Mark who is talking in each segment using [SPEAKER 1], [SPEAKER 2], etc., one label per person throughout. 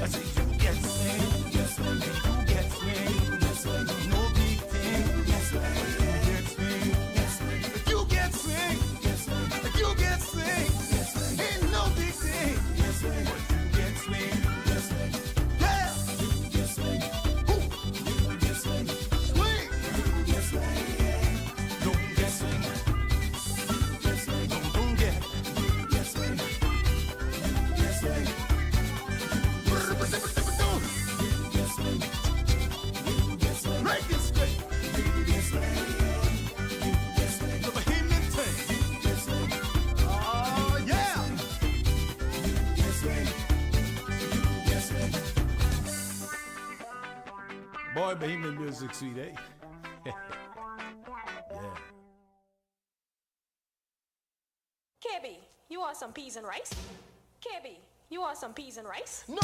[SPEAKER 1] I say you get swing, you get swing, no big thing, you get swing, you get swing, you get swing, ain't no big thing, but you get swing, yeah, you get swing, swing, don't get swing, don't get swing. Right this straight. The Bohemian thing. Oh yeah. Boy, Bohemian music, sweet, eh? Yeah.
[SPEAKER 2] KB, you want some peas and rice? KB, you want some peas and rice?
[SPEAKER 1] No.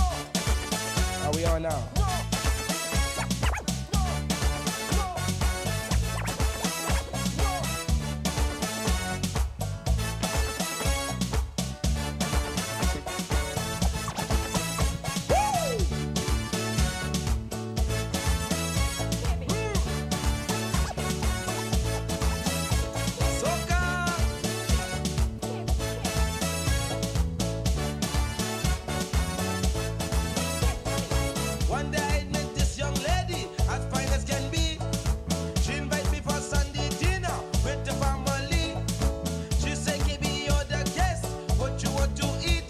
[SPEAKER 3] Are we on now?
[SPEAKER 1] No.
[SPEAKER 4] One day I met this young lady, as fine as can be. She invited me for Sunday dinner with the family. She said, KB, you're the guest, what you want to eat?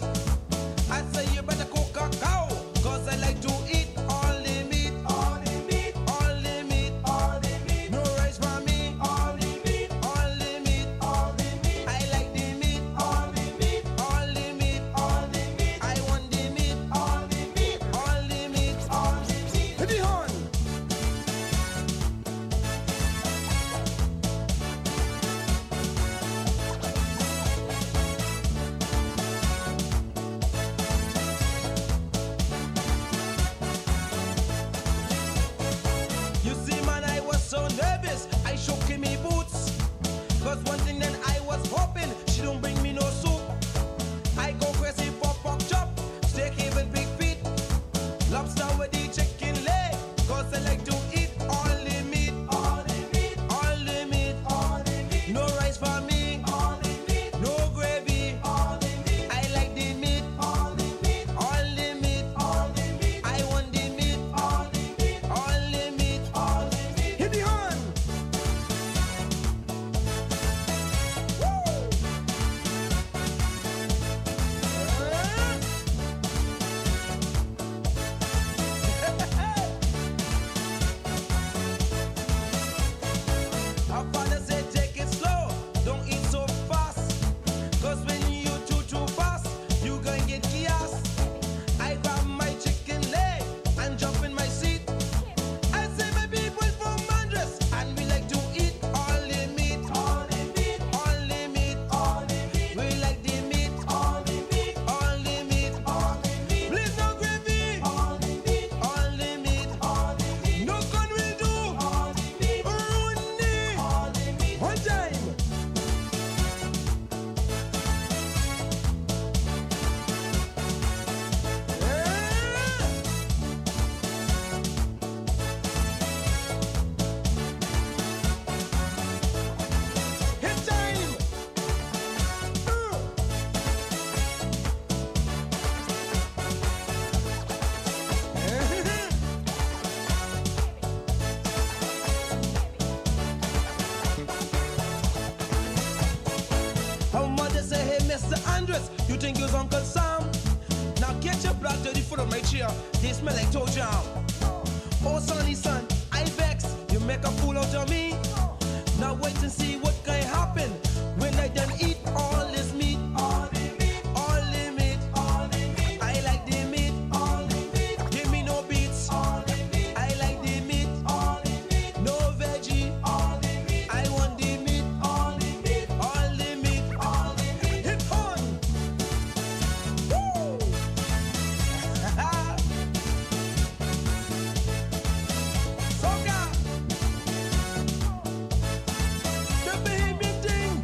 [SPEAKER 4] I said, you better cook a cow, cause I like to eat all the meat. All the meat, all the meat, all the meat. No rice for me. All the meat, all the meat, all the meat. I like the meat. All the meat, all the meat, all the meat. I want the meat. All the meat, all the meat, all the meat.
[SPEAKER 3] Hit the horn.
[SPEAKER 4] You see, man, I was so nervous, I shook in me boots. Cause one thing then I was hoping, she don't bring me no soup. I go crazy for pork chop, steak even big feet, lobster with the chicken leg. Cause I like to eat all the meat. All the meat, all the meat, all the meat. No rice for me. All the meat, no gravy. All the meat, I like the meat. All the meat, all the meat, all the meat. I want the meat. All the meat, all the meat, all the meat.
[SPEAKER 3] Hit the horn.
[SPEAKER 4] Our father said take it slow, don't eat so fast. Cause when you too fast, you gonna get chaos. I grab my chicken leg and jump in my seat. I say my people from Mandras, and we like to eat all the meat. All the meat, all the meat, all the meat. We like the meat. All the meat, all the meat, all the meat. Please no gravy. All the meat, all the meat, all the meat. No gun will do. All the meat, Rooney. All the meat.
[SPEAKER 3] One time.
[SPEAKER 4] Hit time. Our mother say, hey, Mr. Andres, you think you're Uncle Sam? Now get your blood to the foot of my chair. They smell like toe jam. Oh, sonny son, I vex. You make a fool out of me. Now wait and see what can happen when I done eat all this meat. All the meat, all the meat, all the meat. I like the meat. All the meat. Give me no beats. All the meat. I like the meat. All the meat. No veggie. All the meat. I want the meat. All the meat. All the meat. All the meat. Hit on. Woo! Soca. The Bohemian thing.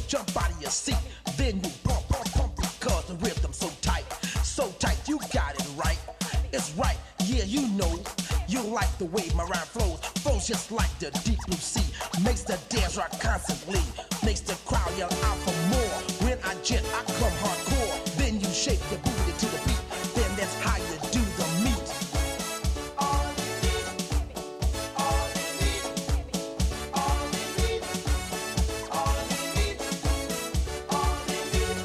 [SPEAKER 4] jump out of your seat. Then you pump, cause the rhythm so tight, you got it right. It's right, yeah, you know. You like the way my rhyme flows just like the deep blue sea. Makes the dance rock constantly, makes the crowd yell out for more. When I jet, I come hardcore. Then you shake your booty to the beat. Then that's how you do the meat.
[SPEAKER 1] All you need, all you need, all you need, all you need, all you need,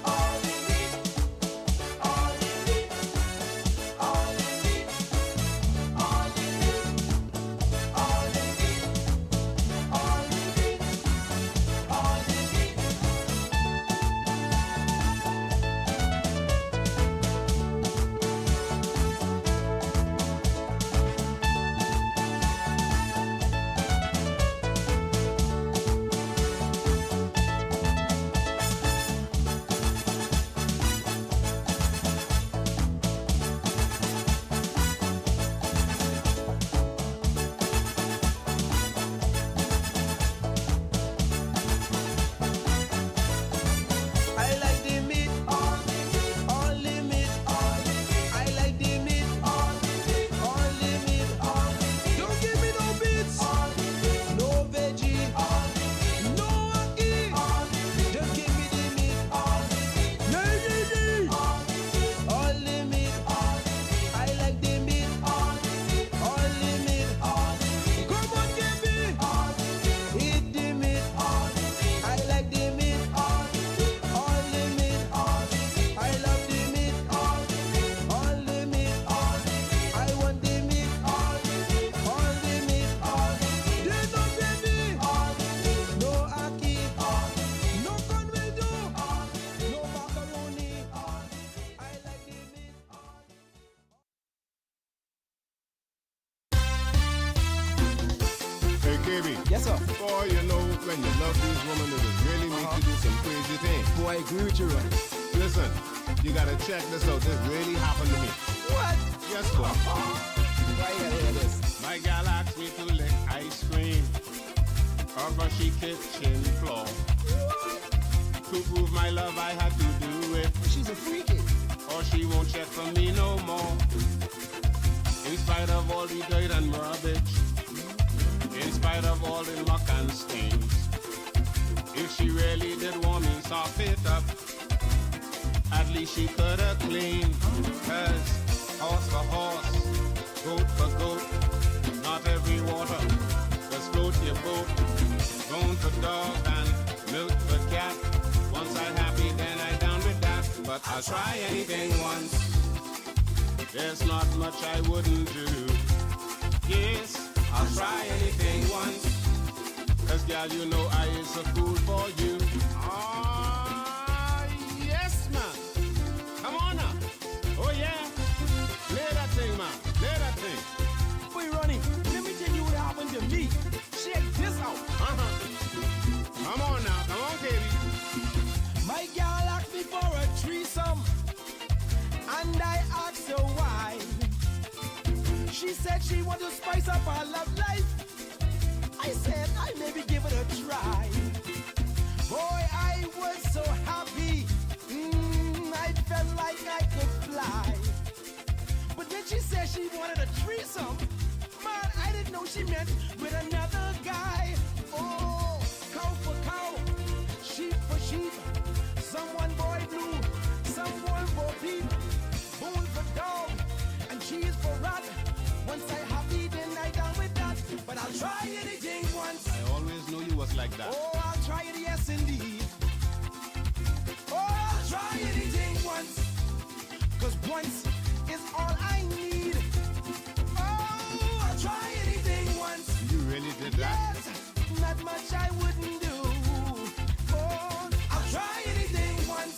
[SPEAKER 1] all you need, all you need, all you need, all you need, all you need, all you need, all you need.
[SPEAKER 4] I like the meat, all limit. I like the meat, all limit. Don't give me no beats, no veggie, no ackee. Just give me the meat, all limit. I like the meat, all limit. Come on, give me, eat the meat. I like the meat, all limit. I love the meat, all limit. I want the meat, all limit. There's no baby, no ackee, no corn will do, no macaroni. I like the meat.
[SPEAKER 5] Hey, KB.
[SPEAKER 3] Yes, sir.
[SPEAKER 5] Boy, you know, when you love these women, it really make you do some crazy things.
[SPEAKER 3] Boy, I agree with you, Ronnie.
[SPEAKER 5] Listen, you gotta check this out. This really happened to me.
[SPEAKER 3] What?
[SPEAKER 5] Yes, boy.
[SPEAKER 3] Why you gotta hear this?
[SPEAKER 5] My gal asked me to lick ice cream off her she kitchen floor. To prove my love, I had to do it,
[SPEAKER 3] She's a freaky.
[SPEAKER 5] or she won't check for me no more. In spite of all the dirt and rubbish, in spite of all the muck and stains, if she really did want me, sop it up, at least she could have cleaned. 'Cause horse for horse, goat for goat, not every water just float your boat. Bone for dog and milk for cat. Once I happy, then I down with that. But I'll try anything once. There's not much I wouldn't do. Yes, I'll try anything once. 'Cause gal, you know I is a fool for you. Ah, yes, man. Come on now. Oh, yeah. Play that thing, man. Play that thing.
[SPEAKER 3] Boy, Ronnie, let me tell you what happened to me. Check this out.
[SPEAKER 5] Come on now. Come on, Katie.
[SPEAKER 3] My girl asked me for a threesome, and I asked her why. She said she want to spice up her love life. I said I maybe give it a try. Boy, I was so happy. I felt like I could fly. But then she said she wanted a threesome. Man, I didn't know she meant with another guy. Oh, cow for cow, sheep for sheep. Someone boy blue, someone for peep. Bone for dog, and cheese for rat. Once I happy, then I down with that. But I'll try anything once.
[SPEAKER 5] I always knew you was like that.
[SPEAKER 3] Oh, I'll try it, yes indeed. Oh, I'll try anything once. 'Cause once is all I need. Oh, I'll try anything once.
[SPEAKER 5] You really did that?
[SPEAKER 3] Yes, not much I wouldn't do. Oh, I'll try anything once.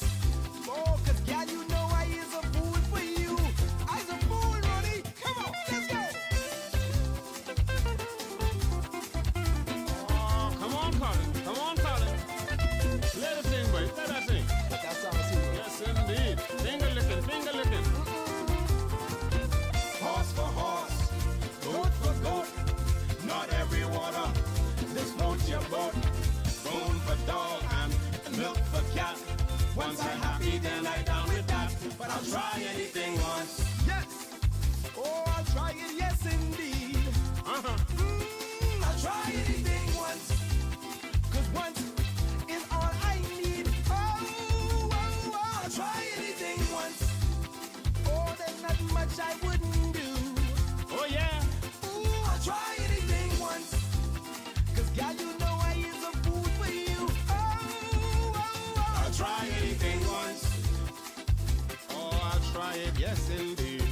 [SPEAKER 3] Oh, 'cause girl, you know I is a fool for you. I's a fool, Ronnie. Come on, let's go.
[SPEAKER 5] Oh, come on, Colin. Come on, Colin. Play the thing, boy. Play that thing.
[SPEAKER 3] But that sounds sweet.
[SPEAKER 5] Yes, indeed. Finger licking, finger licking.
[SPEAKER 4] anything once.
[SPEAKER 3] Yes. Oh, I'll try it, yes indeed.
[SPEAKER 4] I'll try anything once.
[SPEAKER 3] 'Cause once is all I need.
[SPEAKER 4] I'll try anything once.
[SPEAKER 3] Oh, there's not much I wouldn't do.
[SPEAKER 5] Oh yeah.
[SPEAKER 3] Ooh,
[SPEAKER 4] I'll try anything once.
[SPEAKER 3] 'cause girl, you know I is a fool for you.
[SPEAKER 4] I'll try anything once.
[SPEAKER 5] Oh, I'll try it, yes indeed.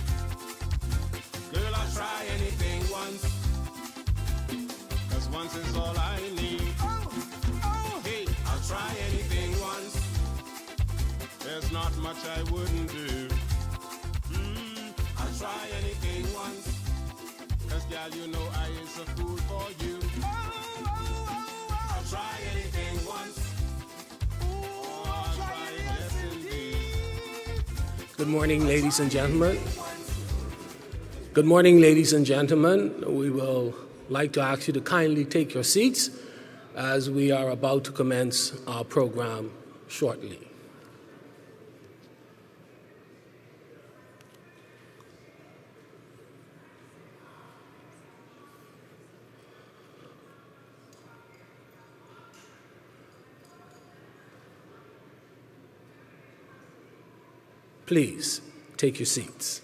[SPEAKER 4] Girl, I'll try anything once.
[SPEAKER 5] 'Cause once is all I need. Hey,
[SPEAKER 4] I'll try anything once.
[SPEAKER 5] there's not much I wouldn't do.
[SPEAKER 4] I'll try anything once.
[SPEAKER 5] 'Cause gal, you know I is a fool for you.
[SPEAKER 4] I'll try anything once.
[SPEAKER 5] Oh, I'll try it, yes indeed.
[SPEAKER 6] Good morning, ladies and gentlemen. Good morning, ladies and gentlemen. We will like to ask you to kindly take your seats as we are about to commence our program shortly. Please take your seats.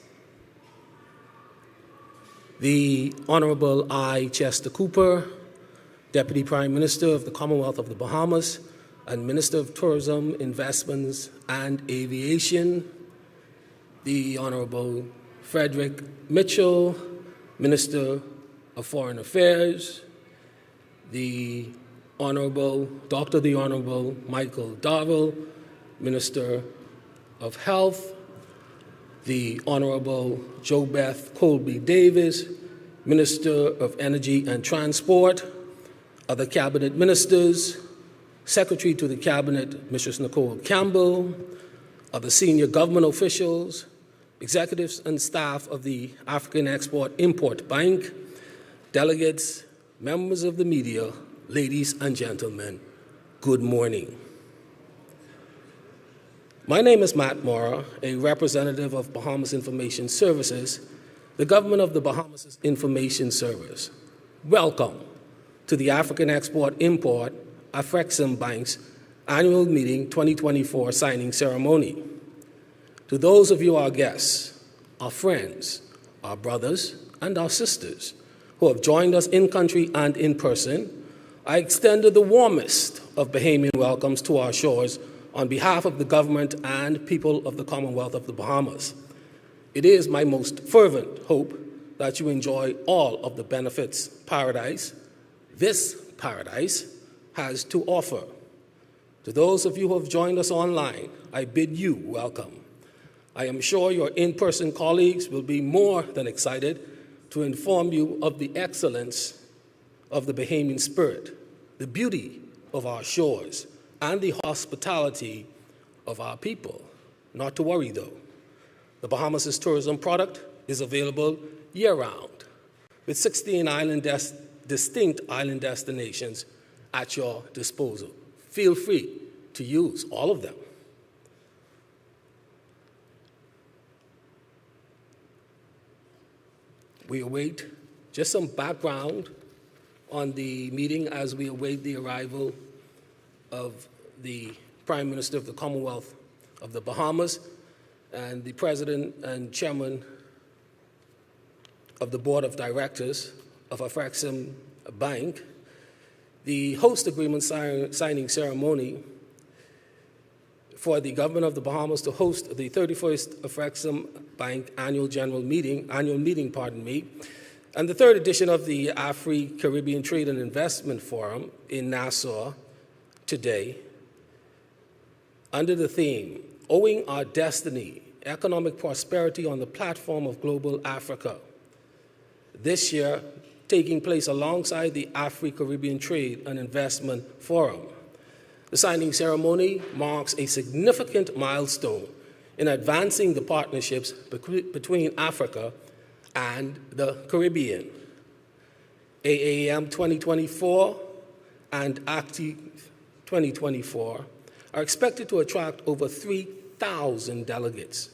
[SPEAKER 6] The Honorable I. Chester Cooper, Deputy Prime Minister of the Commonwealth of the Bahamas and Minister of Tourism, Investments and Aviation. The Honorable Frederick Mitchell, Minister of Foreign Affairs. The Honorable Michael Darville, Minister of Health. The Honorable JoBeth Colby Davis, Minister of Energy and Transport. Other Cabinet Ministers, Secretary to the Cabinet, Mrs. Nicole Campbell. Other senior government officials, executives and staff of the African Export-Import Bank, delegates, members of the media, ladies and gentlemen, good morning. My name is Matt Mora, a representative of Bahamas Information Services, the government of the Bahamas Information Service. Welcome to the African Export-Import Afreximbank's annual meeting 2024 signing ceremony. To those of you, our guests, our friends, our brothers, and our sisters who have joined us in country and in person, I extended the warmest of Bahamian welcomes to our shores on behalf of the government and people of the Commonwealth of the Bahamas. It is my most fervent hope that you enjoy all of the benefits this paradise has to offer. To those of you who have joined us online, I bid you welcome. I am sure your in-person colleagues will be more than excited to inform you of the excellence of the Bahamian spirit, the beauty of our shores, and the hospitality of our people. Not to worry, though. The Bahamas' tourism product is available year-round, with 16 distinct island destinations at your disposal. Feel free to use all of them. We await just some background on the meeting as we await the arrival of the Prime Minister of the Commonwealth of the Bahamas and the President and Chairman of the Board of Directors of Afreximbank. The host agreement signing ceremony for the government of the Bahamas to host the 31st Afreximbank annual meeting, and the third edition of the Afri-Caribbean Trade and Investment Forum in Nassau today, under the theme, Owing Our Destiny, Economic Prosperity on the Platform of Global Africa. This year, taking place alongside the Afri-Caribbean Trade and Investment Forum. The signing ceremony marks a significant milestone in advancing the partnerships between Africa and the Caribbean. AAM 2024 and Active 2024 are expected to attract over 3,000 delegates,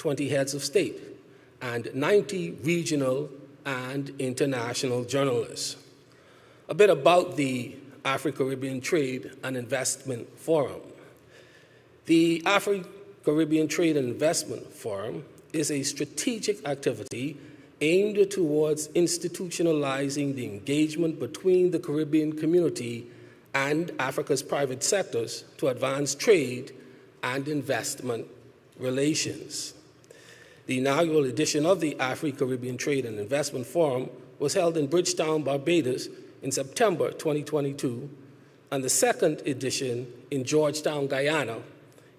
[SPEAKER 6] 20 heads of state, and 90 regional and international journalists. A bit about the Afro-Caribbean Trade and Investment Forum. The Afro-Caribbean Trade and Investment Forum is a strategic activity aimed towards institutionalizing the engagement between the Caribbean community and Africa's private sectors to advance trade and investment relations. The inaugural edition of the Afro-Caribbean Trade and Investment Forum was held in Bridgetown, Barbados in September 2022, and the second edition in Georgetown, Guyana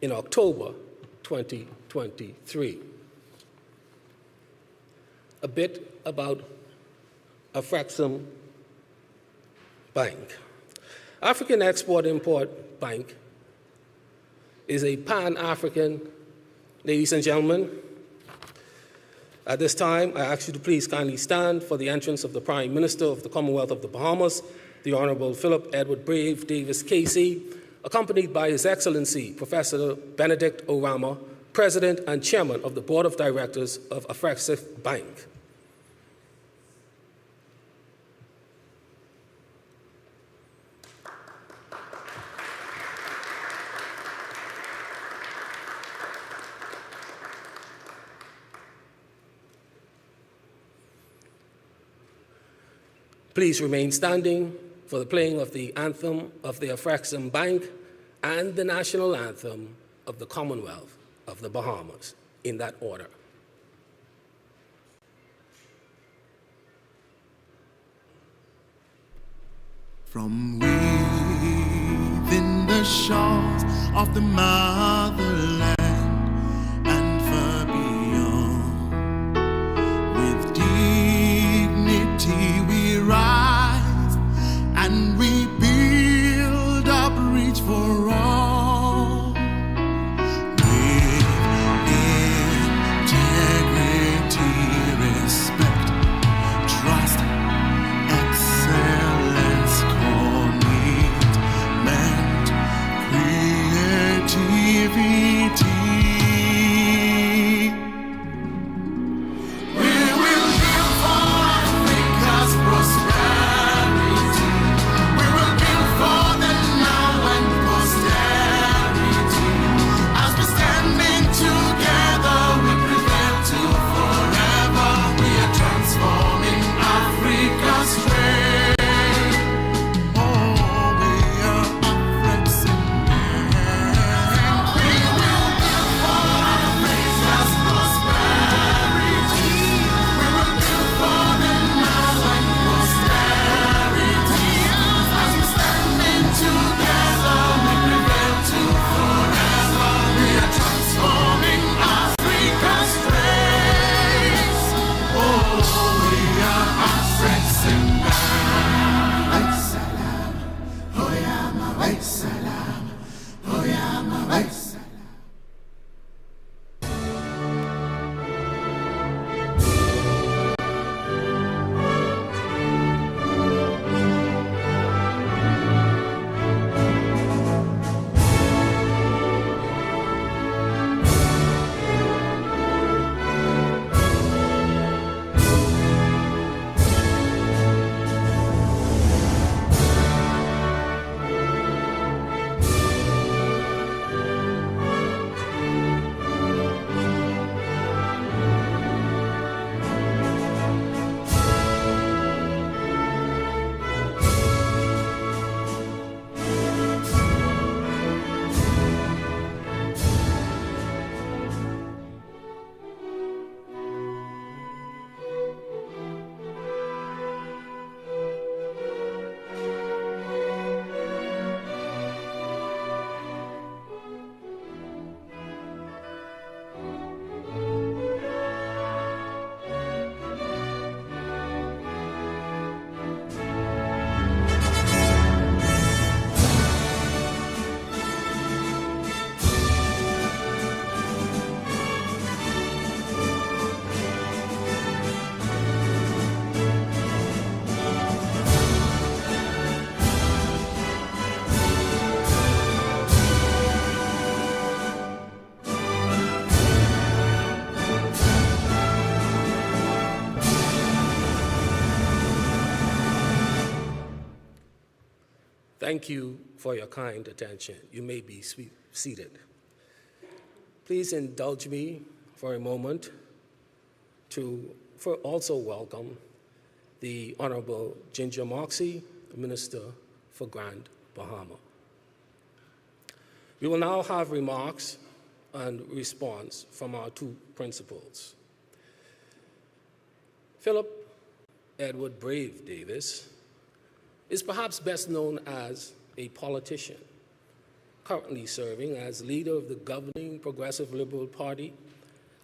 [SPEAKER 6] in October 2023. A bit about Afreximbank. African Export-Import Bank is a Pan-African, ladies and gentlemen. At this time, I ask you to please kindly stand for the entrance of the Prime Minister of the Commonwealth of the Bahamas, the Honorable Philip Edward Brave Davis Casey, accompanied by His Excellency Professor Benedict Orama, President and Chairman of the Board of Directors of Afreximbank. Please remain standing for the playing of the anthem of the Afreximbank and the national anthem of the Commonwealth of the Bahamas, in that order.
[SPEAKER 1] From within the shores of the motherland and far beyond, with dignity we rise and we build up reach for all. With integrity, respect, trust, excellence, commitment, creativity.
[SPEAKER 6] Thank you for your kind attention. You may be seated. Please indulge me for a moment to also welcome the Honorable Ginger Moxie, Minister for Grand Bahama. We will now have remarks and response from our two principals. Philip Edward Brave Davis is perhaps best known as a politician, currently serving as leader of the governing Progressive Liberal Party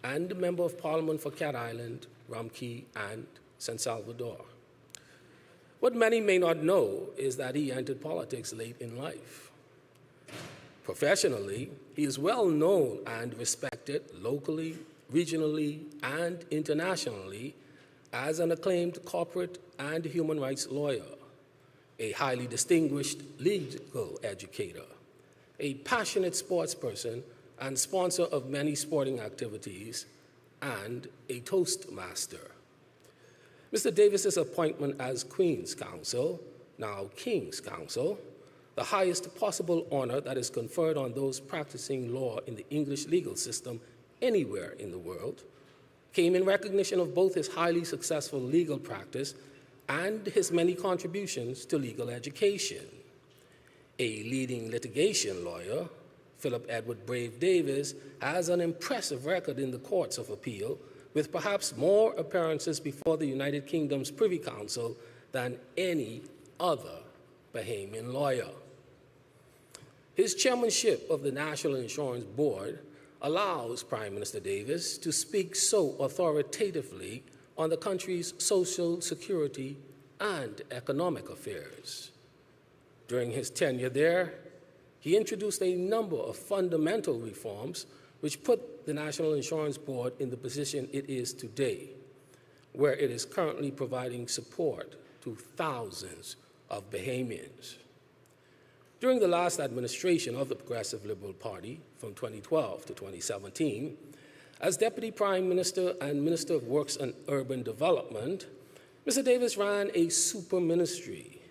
[SPEAKER 6] and a member of Parliament for Cat Island, Rumkey, and San Salvador. What many may not know is that he entered politics late in life. Professionally, he is well known and respected locally, regionally, and internationally as an acclaimed corporate and human rights lawyer, a highly distinguished legal educator, a passionate sports person and sponsor of many sporting activities, and a Toastmaster. Mr. Davis's appointment as Queen's Counsel, now King's Counsel, the highest possible honor that is conferred on those practicing law in the English legal system anywhere in the world, came in recognition of both his highly successful legal practice and his many contributions to legal education. A leading litigation lawyer, Philip Edward Brave Davis has an impressive record in the courts of appeal, with perhaps more appearances before the United Kingdom's Privy Council than any other Bahamian lawyer. His chairmanship of the National Insurance Board allows Prime Minister Davis to speak so authoritatively on the country's social security and economic affairs. During his tenure there, he introduced a number of fundamental reforms which put the National Insurance Board in the position it is today, where it is currently providing support to thousands of Bahamians. During the last administration of the Progressive Liberal Party from 2012 to 2017, as Deputy Prime Minister and Minister of Works and Urban Development, Mr. Davis ran a super ministry.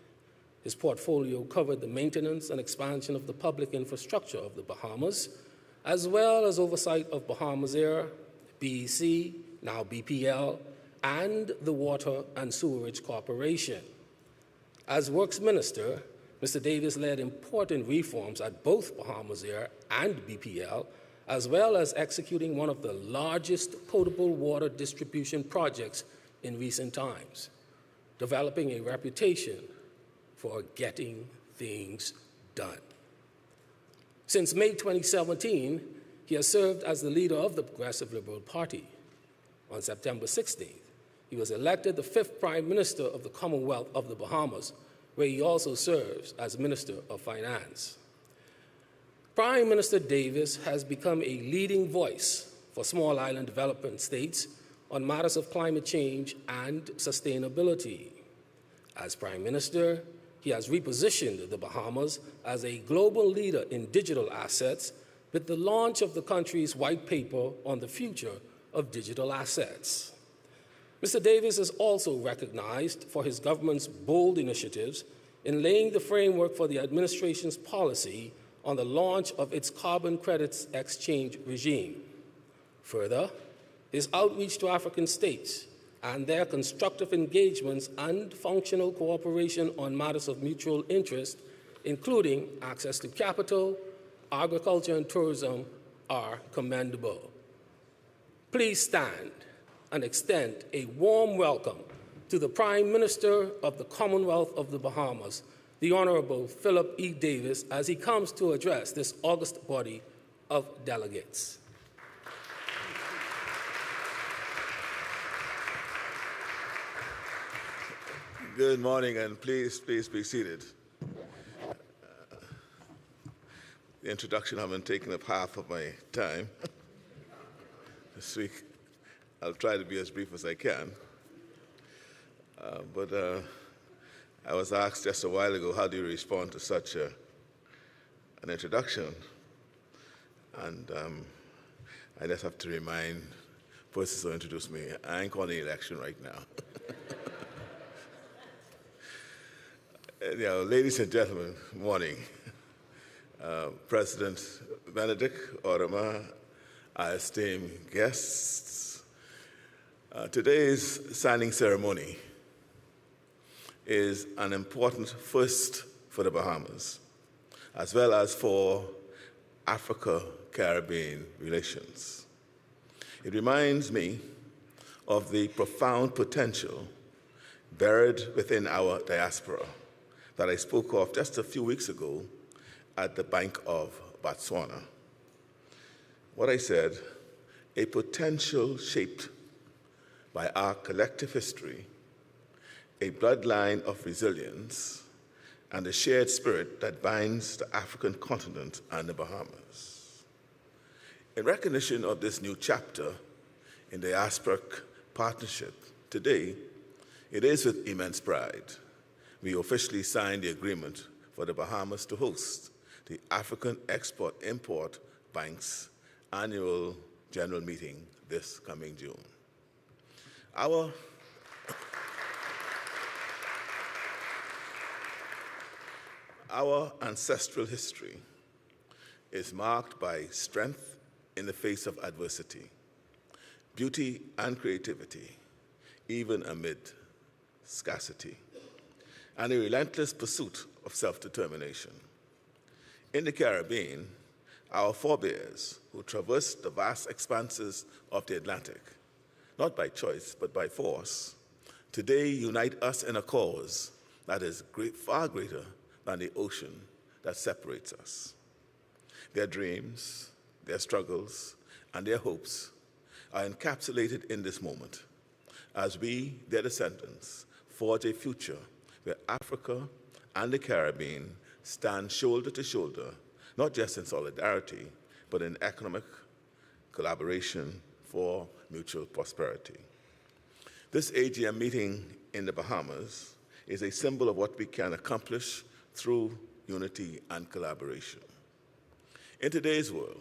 [SPEAKER 6] His portfolio covered the maintenance and expansion of the public infrastructure of the Bahamas, as well as oversight of Bahamas Air, BEC, now BPL, and the Water and Sewerage Corporation. As Works Minister, Mr. Davis led important reforms at both Bahamas Air and BPL, as well as executing one of the largest potable water distribution projects in recent times, developing a reputation for getting things done. Since May 2017, he has served as the leader of the Progressive Liberal Party. On September 16th, he was elected the 5th Prime Minister of the Commonwealth of the Bahamas, where he also serves as Minister of Finance. Prime Minister Davis has become a leading voice for small island development states on matters of climate change and sustainability. As Prime Minister, he has repositioned the Bahamas as a global leader in digital assets with the launch of the country's white paper on the future of digital assets. Mr. Davis is also recognized for his government's bold initiatives in laying the framework for the administration's policy on the launch of its carbon credits exchange regime. Further, his outreach to African states and their constructive engagements and functional cooperation on matters of mutual interest, including access to capital, agriculture, and tourism, are commendable. Please stand and extend a warm welcome to the Prime Minister of the Commonwealth of the Bahamas, the Honorable Philip E. Davis, as he comes to address this august body of delegates.
[SPEAKER 7] Good morning, and please be seated. The introduction having taken up half of my time this week, I'll try to be as brief as I can. But I was asked just a while ago, how do you respond to such an introduction? And I just have to remind persons who introduced me, I ain't calling the election right now. Ladies and gentlemen, morning. President Benedict, Orama, our esteemed guests. Today's signing ceremony is an important first for the Bahamas, as well as for Africa-Caribbean relations. It reminds me of the profound potential buried within our diaspora that I spoke of just a few weeks ago at the Bank of Botswana. What I said, a potential shaped by our collective history, a bloodline of resilience, and a shared spirit that binds the African continent and the Bahamas. In recognition of this new chapter in the diasporic partnership, today, it is with immense pride we officially signed the agreement for the Bahamas to host the African Export-Import Bank's annual general meeting this coming June. Our ancestral history is marked by strength in the face of adversity, beauty and creativity, even amid scarcity, and a relentless pursuit of self-determination. In the Caribbean, our forebears who traversed the vast expanses of the Atlantic, not by choice, but by force, today unite us in a cause that is far greater than the ocean that separates us. Their dreams, their struggles, and their hopes are encapsulated in this moment as we, their descendants, forge a future where Africa and the Caribbean stand shoulder to shoulder, not just in solidarity, but in economic collaboration for mutual prosperity. This AGM meeting in the Bahamas is a symbol of what we can accomplish through unity and collaboration. In today's world,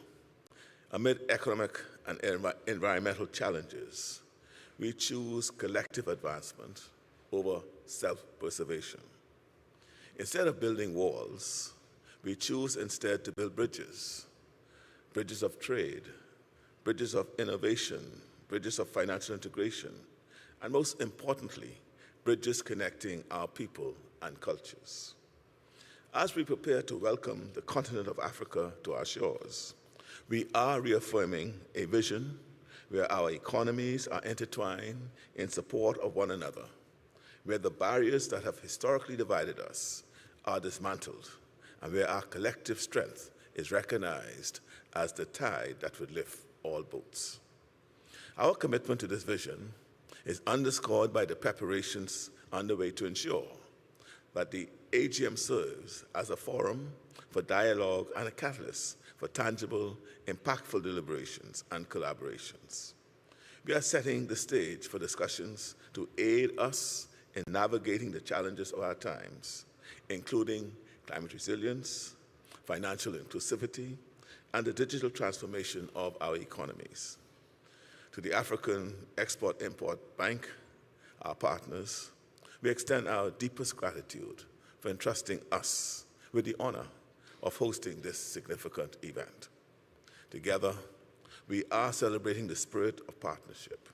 [SPEAKER 7] amid economic and environmental challenges, we choose collective advancement over self-preservation. Instead of building walls, we choose instead to build bridges, bridges of trade, bridges of innovation, bridges of financial integration, and most importantly, bridges connecting our people and cultures. As we prepare to welcome the continent of Africa to our shores, we are reaffirming a vision where our economies are intertwined in support of one another, where the barriers that have historically divided us are dismantled, and where our collective strength is recognized as the tide that would lift all boats. Our commitment to this vision is underscored by the preparations underway to ensure that the AGM serves as a forum for dialogue and a catalyst for tangible, impactful deliberations and collaborations. We are setting the stage for discussions to aid us in navigating the challenges of our times, including climate resilience, financial inclusivity, and the digital transformation of our economies. To the African Export-Import Bank, our partners, we extend our deepest gratitude for entrusting us with the honor of hosting this significant event. Together, we are celebrating the spirit of partnership.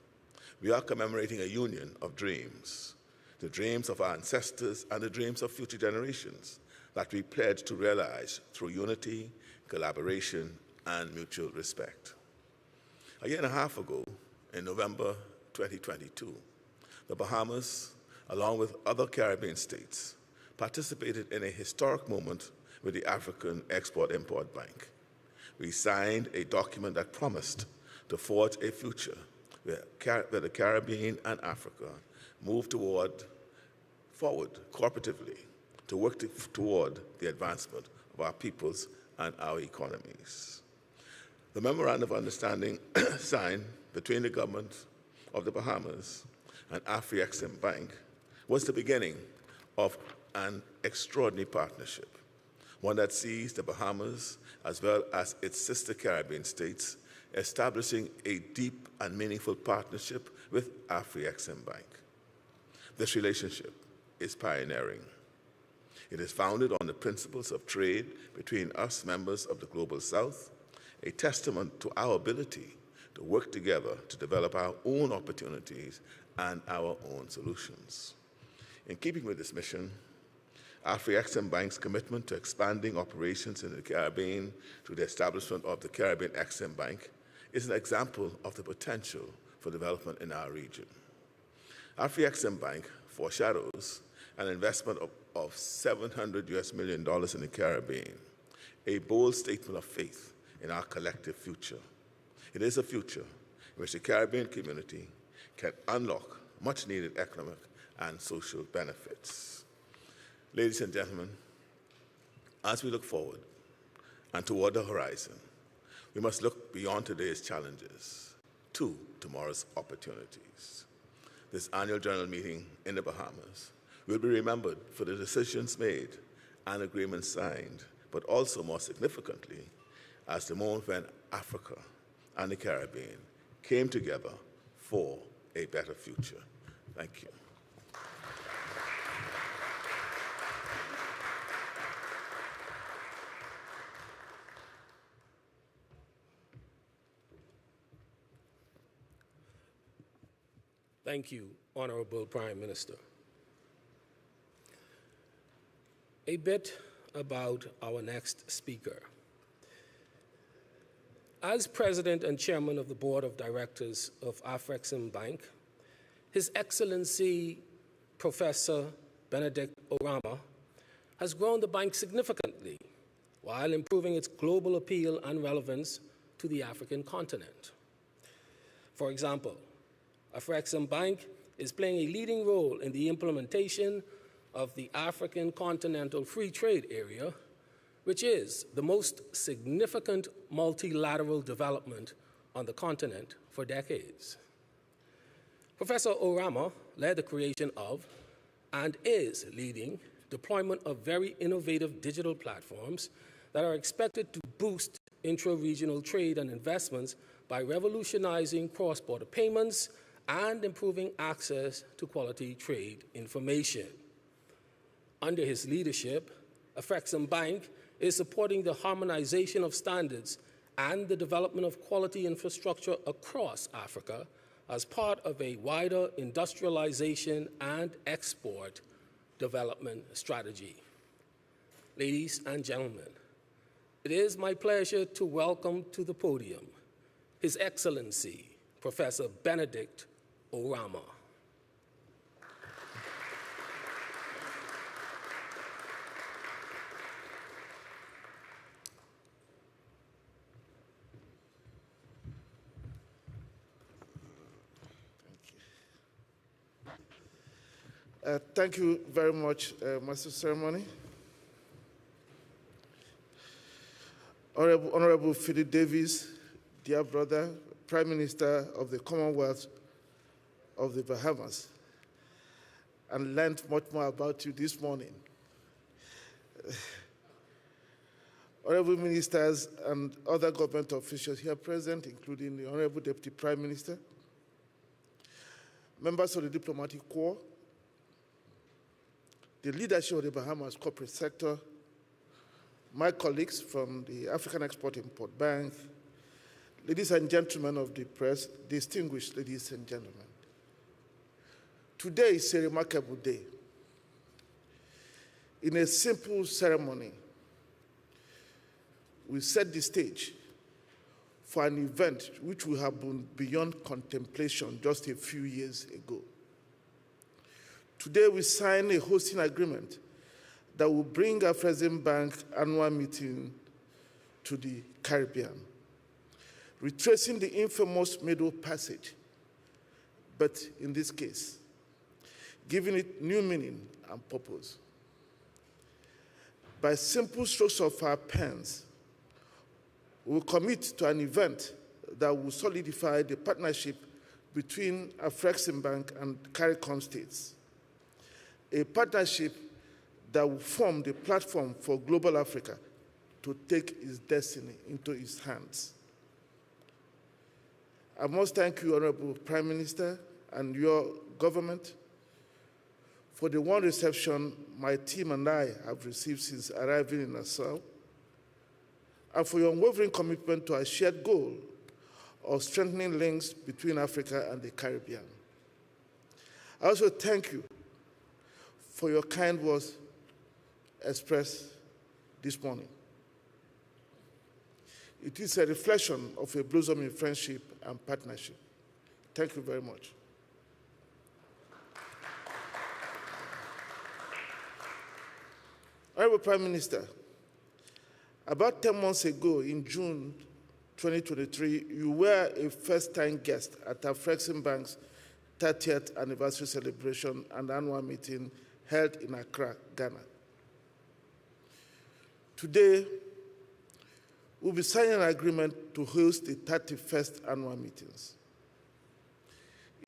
[SPEAKER 7] We are commemorating a union of dreams, the dreams of our ancestors and the dreams of future generations that we pledge to realize through unity, collaboration, and mutual respect. A year and a half ago, in November 2022, the Bahamas, along with other Caribbean states, participated in a historic moment with the African Export-Import Bank. We signed a document that promised to forge a future where the Caribbean and Africa move forward cooperatively to work toward the advancement of our peoples and our economies. The Memorandum of Understanding signed between the government of the Bahamas and Afreximbank was the beginning of an extraordinary partnership, one that sees the Bahamas as well as its sister Caribbean states establishing a deep and meaningful partnership with Afreximbank. This relationship is pioneering. It is founded on the principles of trade between us, members of the Global South, a testament to our ability to work together to develop our own opportunities and our own solutions. In keeping with this mission, Afreximbank's commitment to expanding operations in the Caribbean through the establishment of the Caribbean Exim Bank is an example of the potential for development in our region. Afreximbank foreshadows an investment of $700 million in the Caribbean, a bold statement of faith in our collective future. It is a future in which the Caribbean community can unlock much-needed economic and social benefits. Ladies and gentlemen, as we look forward and toward the horizon, we must look beyond today's challenges to tomorrow's opportunities. This annual general meeting in the Bahamas will be remembered for the decisions made and agreements signed, but also, more significantly, as the moment when Africa and the Caribbean came together for a better future. Thank you.
[SPEAKER 6] Thank you, Honorable Prime Minister. A bit about our next speaker. As President and Chairman of the Board of Directors of Afreximbank, His Excellency Professor Benedict Orama has grown the bank significantly while improving its global appeal and relevance to the African continent. For example, Afreximbank is playing a leading role in the implementation of the African Continental Free Trade Area, which is the most significant multilateral development on the continent for decades. Professor Orama led the creation of and is leading deployment of very innovative digital platforms that are expected to boost intra-regional trade and investments by revolutionizing cross-border payments and improving access to quality trade information. Under his leadership, Afreximbank is supporting the harmonization of standards and the development of quality infrastructure across Africa as part of a wider industrialization and export development strategy. Ladies and gentlemen, it is my pleasure to welcome to the podium His Excellency, Professor Benedict Orama.
[SPEAKER 8] Thank you very much, Master Ceremony. Honorable Philip Davis, dear brother, Prime Minister of the Commonwealth of the Bahamas, and learned much more about you this morning. Honorable ministers and other government officials here present, including the Honorable Deputy Prime Minister, members of the diplomatic corps, the leadership of the Bahamas corporate sector, my colleagues from the African Export-Import Bank, ladies and gentlemen of the press, distinguished ladies and gentlemen. Today is a remarkable day. In a simple ceremony, we set the stage for an event which would have been beyond contemplation just a few years ago. Today, we sign a hosting agreement that will bring Afreximbank annual meeting to the Caribbean, retracing the infamous Middle Passage, but in this case, giving it new meaning and purpose. By simple strokes of our pens, we will commit to an event that will solidify the partnership between Afreximbank and CARICOM states, a partnership that will form the platform for global Africa to take its destiny into its hands. I must thank you, Honorable Prime Minister, and your government for the warm reception my team and I have received since arriving in Nassau, and for your unwavering commitment to our shared goal of strengthening links between Africa and the Caribbean. I also thank you for your kind words expressed this morning. It is a reflection of a blossoming friendship and partnership. Thank you very much. Honorable Prime Minister, about 10 months ago, in June 2023, you were a first-time guest at Afreximbank's 30th anniversary celebration and annual meeting held in Accra, Ghana. Today, we'll be signing an agreement to host the 31st annual meetings.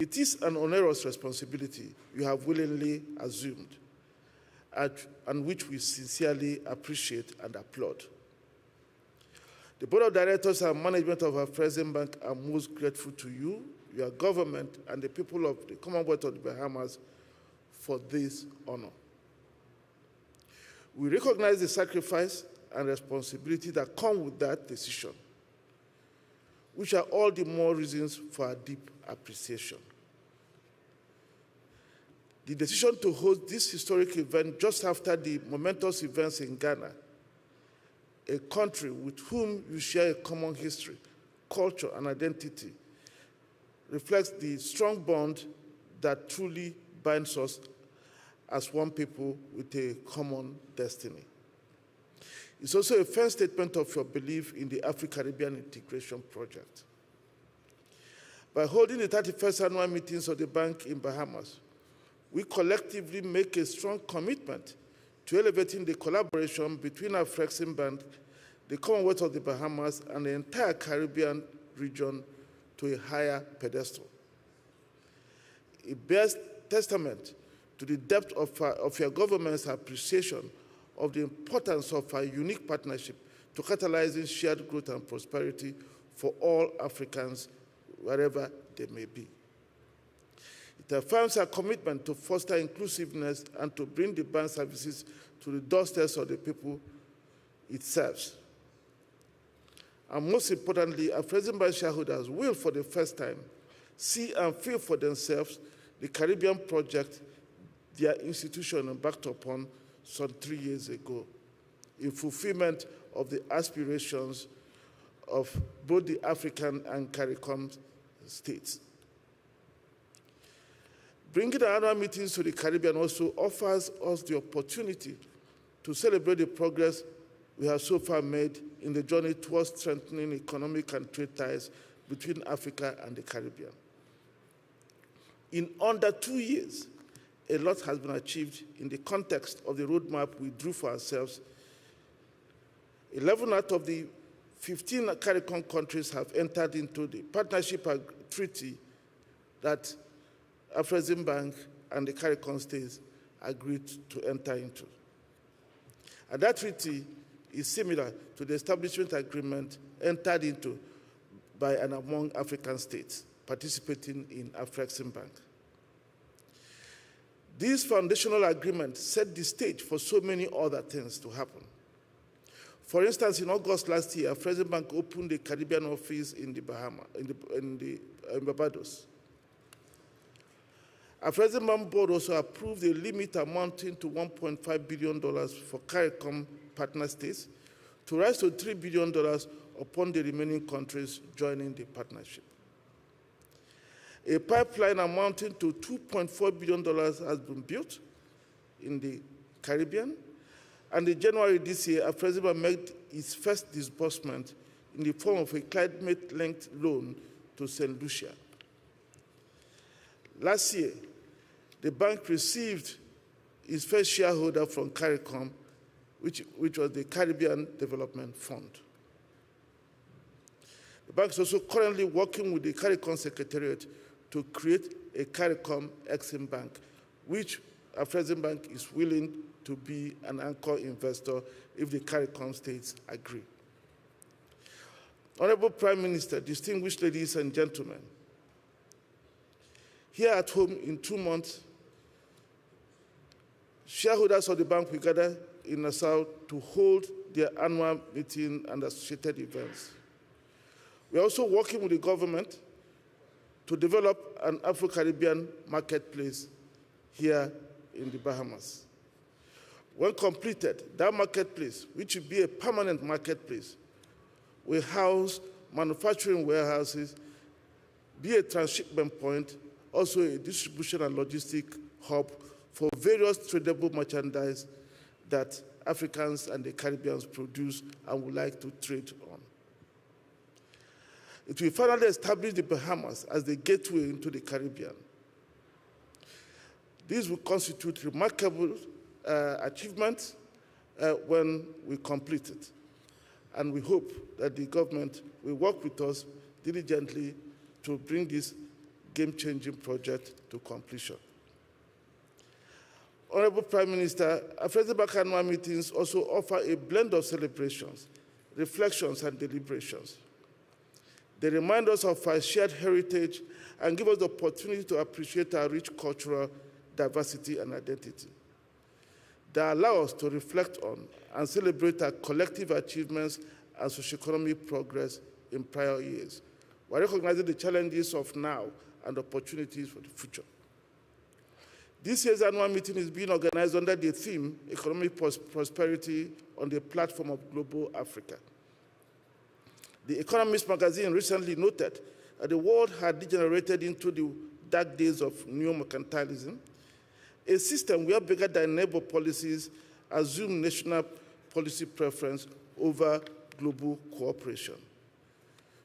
[SPEAKER 8] It is an onerous responsibility you have willingly assumed, and which we sincerely appreciate and applaud. The Board of Directors and management of Afreximbank are most grateful to you, your government, and the people of the Commonwealth of the Bahamas for this honor. We recognize the sacrifice and responsibility that come with that decision, which are all the more reasons for our deep appreciation. The decision to host this historic event just after the momentous events in Ghana, a country with whom you share a common history, culture, and identity, reflects the strong bond that truly binds us as one people with a common destiny. It's also a firm statement of your belief in the Afro-Caribbean integration project. By holding the 31st annual meetings of the bank in Bahamas, we collectively make a strong commitment to elevating the collaboration between Afreximbank, the Commonwealth of the Bahamas, and the entire Caribbean region to a higher pedestal. It bears testament to the depth of your government's appreciation of the importance of our unique partnership to catalyzing shared growth and prosperity for all Africans, wherever they may be. It affirms our commitment to foster inclusiveness and to bring the bank services to the doorsteps of the people it serves. And most importantly, Afreximbank shareholders will, for the first time, see and feel for themselves the Caribbean project their institution embarked upon some 3 years ago, in fulfillment of the aspirations of both the African and CARICOM states. Bringing the annual meetings to the Caribbean also offers us the opportunity to celebrate the progress we have so far made in the journey towards strengthening economic and trade ties between Africa and the Caribbean. In under 2 years, a lot has been achieved in the context of the roadmap we drew for ourselves. 11 out of the 15 CARICOM countries have entered into the partnership treaty that Afreximbank and the CARICOM states agreed to enter into. And that treaty is similar to the establishment agreement entered into by and among African states participating in Afreximbank. This foundational agreement set the stage for so many other things to happen. For instance, in August last year, Afreximbank opened a Caribbean office in the Bahamas, in Barbados. Afreximbank board also approved a limit amounting to $1.5 billion for CARICOM partner states to rise to $3 billion upon the remaining countries joining the partnership. A pipeline amounting to $2.4 billion has been built in the Caribbean, and in January this year, Afreximbank made its first disbursement in the form of a climate-linked loan to St. Lucia. Last year, the bank received its first shareholder from CARICOM, which was the Caribbean Development Fund. The bank is also currently working with the CARICOM Secretariat to create a CARICOM Exim Bank, which Afreximbank is willing to be an anchor investor if the CARICOM states agree. Honorable Prime Minister, distinguished ladies and gentlemen, here at home in 2 months, Shareholders of the bank will gather in Nassau to hold their annual meeting and associated events. We are also working with the government to develop an Afro-Caribbean marketplace here in the Bahamas. When completed, that marketplace, which will be a permanent marketplace, will house manufacturing warehouses, be a transshipment point, also a distribution and logistic hub for various tradable merchandise that Africans and the Caribbeans produce and would like to trade on. It will finally establish the Bahamas as the gateway into the Caribbean. This will constitute remarkable achievements when we complete it. And we hope that the government will work with us diligently to bring this game-changing project to completion. Honorable Prime Minister, Afreximbank annual meetings also offer a blend of celebrations, reflections, and deliberations. They remind us of our shared heritage and give us the opportunity to appreciate our rich cultural diversity and identity. They allow us to reflect on and celebrate our collective achievements and socioeconomic progress in prior years, while recognizing the challenges of now and opportunities for the future. This year's annual meeting is being organized under the theme, Economic Prosperity on the Platform of Global Africa. The Economist magazine recently noted that the world had degenerated into the dark days of neo-mercantilism, a system where bigger-than-neighbor policies assume national policy preference over global cooperation.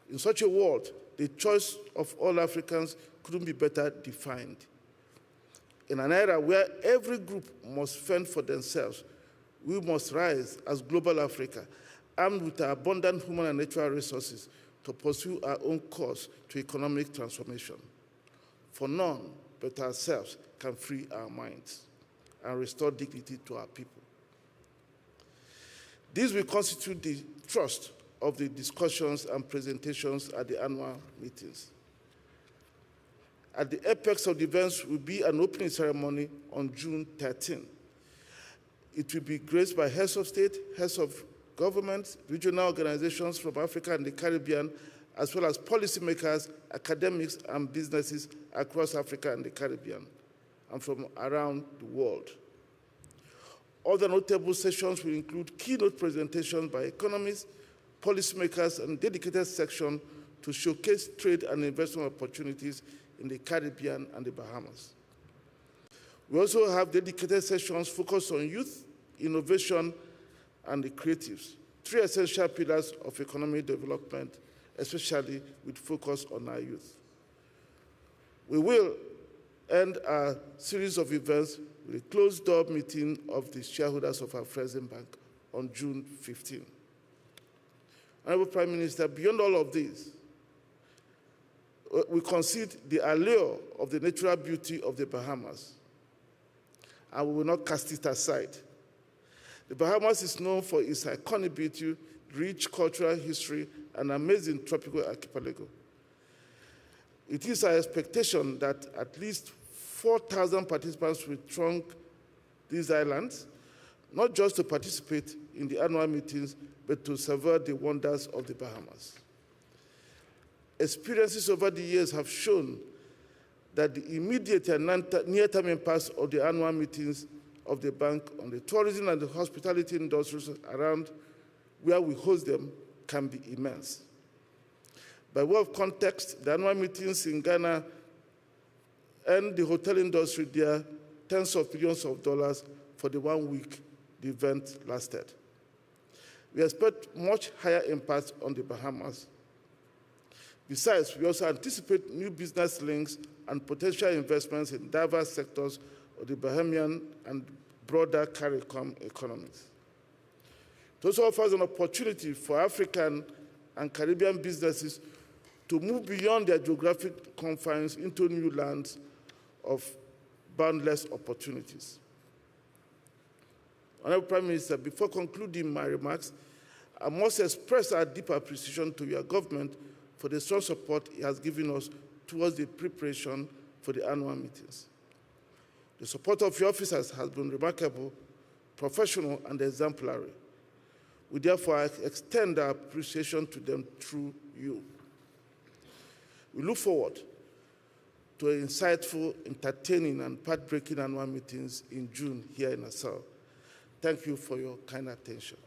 [SPEAKER 8] In such a world, the choice of all Africans couldn't be better defined. In an era where every group must fend for themselves, we must rise as global Africa, armed with our abundant human and natural resources, to pursue our own course to economic transformation. For none but ourselves can free our minds and restore dignity to our people. This will constitute the thrust of the discussions and presentations at the annual meetings. At the apex of the events will be an opening ceremony on June 13. It will be graced by heads of state, heads of government, regional organizations from Africa and the Caribbean, as well as policymakers, academics, and businesses across Africa and the Caribbean, and from around the world. Other notable sessions will include keynote presentations by economists, policymakers, and dedicated section to showcase trade and investment opportunities in the Caribbean and the Bahamas. We also have dedicated sessions focused on youth, innovation, and the creatives, three essential pillars of economic development, especially with focus on our youth. We will end our series of events with a closed-door meeting of the shareholders of Afreximbank on June 15. Honorable Prime Minister, beyond all of this, we concede the allure of the natural beauty of the Bahamas, and we will not cast it aside. The Bahamas is known for its iconic beauty, rich cultural history, and amazing tropical archipelago. It is our expectation that at least 4,000 participants will throng these islands, not just to participate in the annual meetings, but to savor the wonders of the Bahamas. Experiences over the years have shown that the immediate and near-term impacts of the annual meetings of the bank on the tourism and the hospitality industries around where we host them can be immense. By way of context, the annual meetings in Ghana and the hotel industry there tens of millions of dollars for the 1 week the event lasted. We expect much higher impacts on the Bahamas. Besides, we also anticipate new business links and potential investments in diverse sectors of the Bahamian and broader CARICOM economies. It also offers an opportunity for African and Caribbean businesses to move beyond their geographic confines into new lands of boundless opportunities. Honorable Prime Minister, before concluding my remarks, I must express our deep appreciation to your government for the strong support it has given us towards the preparation for the annual meetings. The support of your officers has been remarkable, professional, and exemplary. We therefore extend our appreciation to them through you. We look forward to insightful, entertaining, and path-breaking annual meetings in June here in Nassau. Thank you for your kind attention.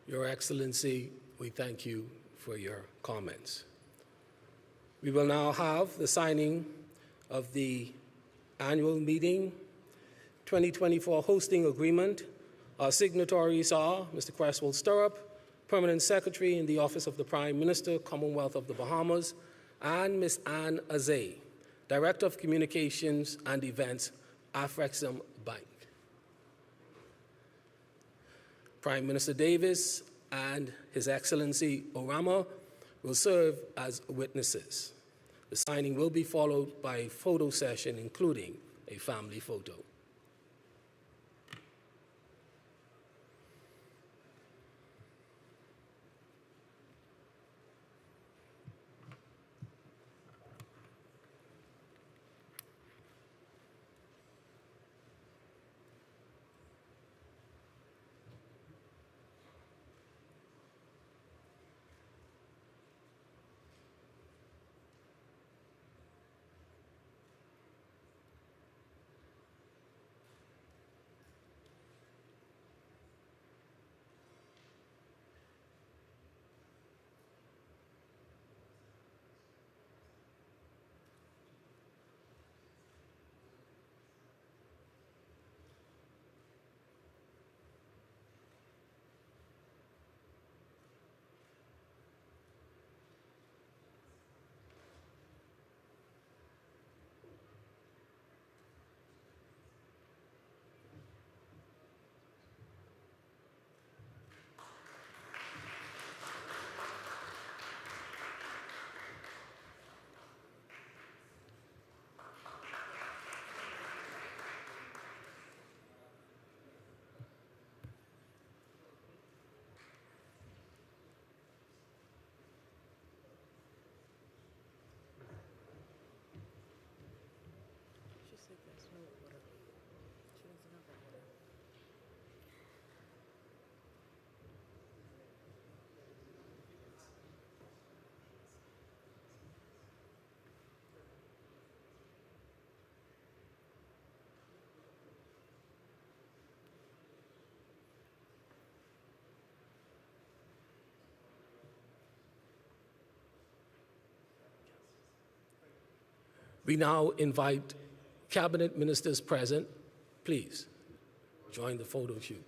[SPEAKER 6] Your Excellency, we thank you for your comments. We will now have the signing of the annual meeting 2024 hosting agreement. Our signatories are Mr. Cresswell Stirrup, Permanent Secretary in the Office of the Prime Minister, Commonwealth of the Bahamas, and Ms. Anne Azay, Director of Communications and Events, Afreximbank. Prime Minister Davis and His Excellency Orama will serve as witnesses. The signing will be followed by a photo session, including a family photo. We now invite cabinet ministers present. Please join the photo shoot.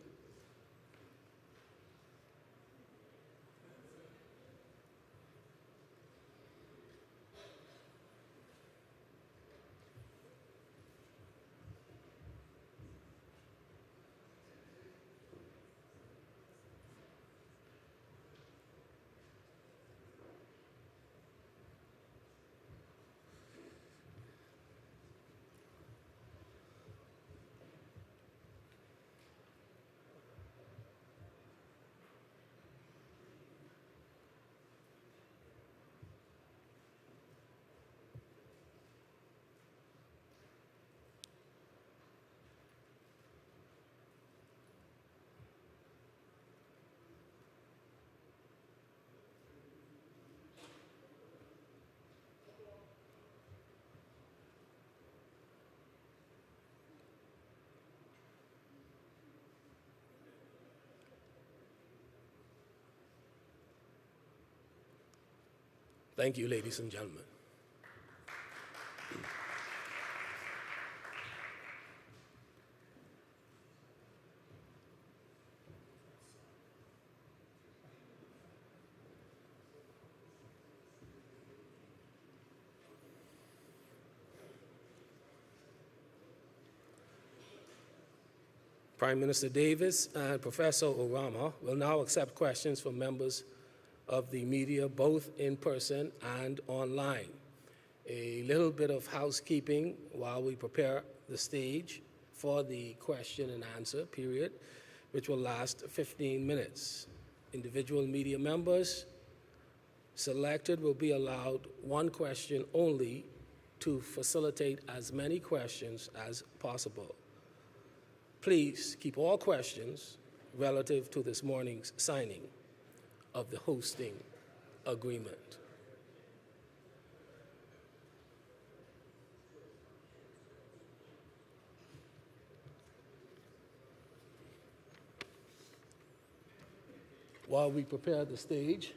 [SPEAKER 6] Thank you, ladies and gentlemen. Prime Minister Davis and Professor Orama will now accept questions from members of the media, both in person and online. A little bit of housekeeping while we prepare the stage for the question and answer period, which will last 15 minutes. Individual media members selected will be allowed one question only to facilitate as many questions as possible. Please keep all questions relative to this morning's signing of the hosting agreement. While we prepare the stage,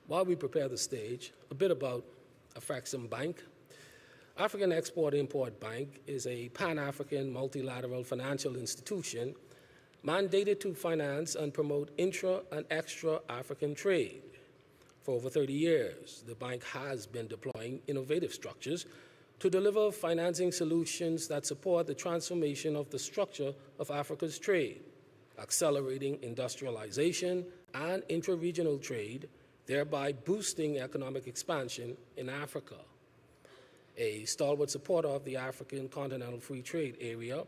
[SPEAKER 6] While we prepare the stage, a bit about Afreximbank. African Export-Import Bank is a Pan-African multilateral financial institution mandated to finance and promote intra- and extra-African trade. For over 30 years, the bank has been deploying innovative structures to deliver financing solutions that support the transformation of the structure of Africa's trade, accelerating industrialization and intra-regional trade, thereby boosting economic expansion in Africa. A stalwart supporter of the African Continental Free Trade Area,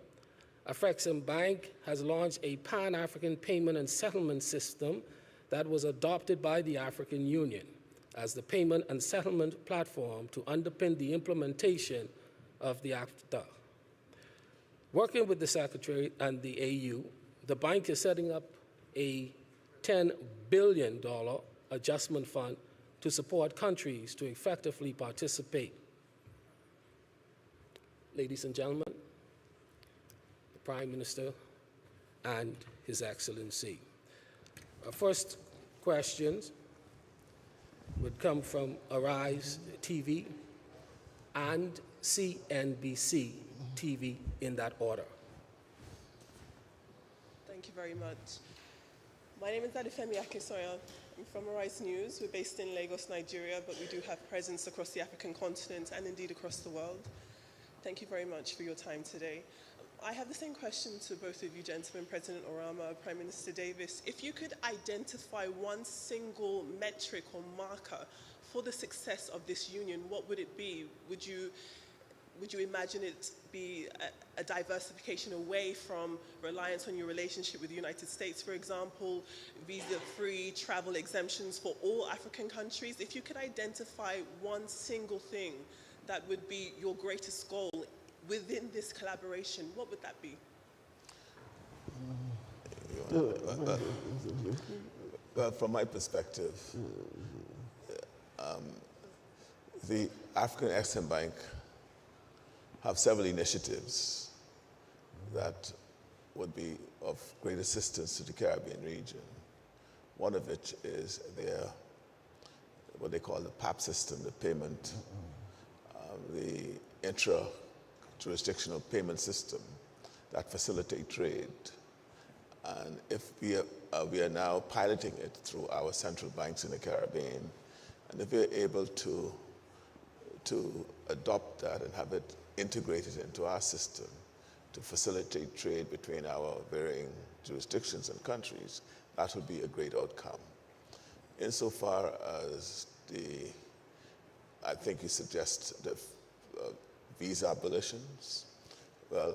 [SPEAKER 6] Afreximbank has launched a Pan-African payment and settlement system that was adopted by the African Union as the payment and settlement platform to underpin the implementation of the AFTA. Working with the Secretary and the AU, the bank is setting up a $10 billion adjustment fund to support countries to effectively participate. Ladies and gentlemen, the Prime Minister and His Excellency. Our first questions would come from Arise TV and CNBC TV in that order.
[SPEAKER 9] Thank you very much. My name is Adefemi Akinsoya. I'm from Arise News. We're based in Lagos, Nigeria, but we do have presence across the African continent and indeed across the world. Thank you very much for your time today. I have the same question to both of you gentlemen, President Orama, Prime Minister Davis. If you could identify one single metric or marker for the success of this union, what would it be? Would you imagine it be a diversification away from reliance on your relationship with the United States, for example, visa-free travel exemptions for all African countries? If you could identify one single thing that would be your greatest goal within this collaboration, what would that be?
[SPEAKER 7] Well, from my perspective, the African Export-Import Bank have several initiatives that would be of great assistance to the Caribbean region. One of which is their, what they call the PAP system, the payment, the intra-jurisdictional payment system that facilitate trade. And if we are now piloting it through our central banks in the Caribbean, and if we're able to adopt that and have it integrated into our system to facilitate trade between our varying jurisdictions and countries, that would be a great outcome. Insofar as I think you suggest the visa abolitions, well,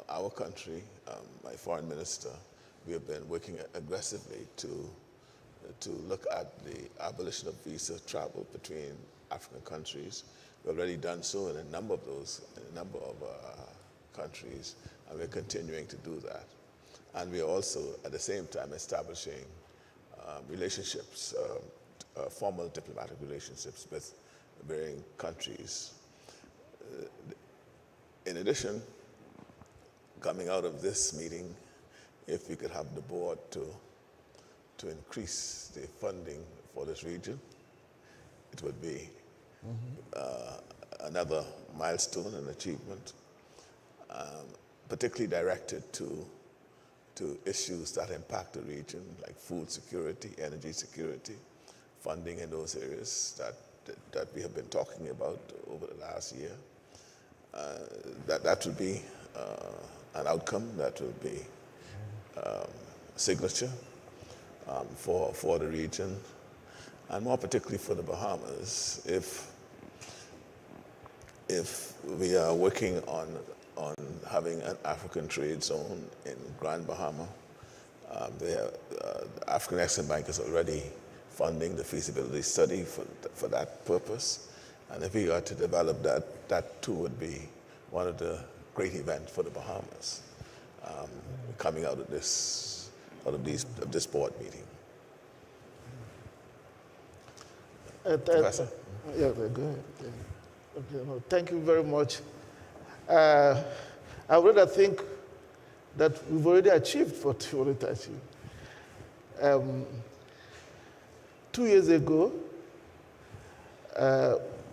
[SPEAKER 7] our country, my foreign minister, we have been working aggressively to look at the abolition of visa travel between African countries. We've already done so in a number of countries, and we're continuing to do that. And we are also, at the same time, establishing relationships, formal diplomatic relationships with varying countries. In addition, coming out of this meeting, if we could have the board to increase the funding for this region, it would be another milestone and achievement, particularly directed to to issues that impact the region, like food security, energy security, funding in those areas that we have been talking about over the last year. That would be an outcome, that would be a signature for the region, and more particularly for the Bahamas. If we are working on having an African trade zone in Grand Bahama, the Afreximbank is already funding the feasibility study for that purpose. And if we are to develop that too would be one of the great events for the Bahamas coming out of this board meeting. Professor?
[SPEAKER 8] Yeah, go ahead. Yeah. Okay, no, thank you very much. I rather think that we've already achieved what we wanted to achieve. 2 years ago,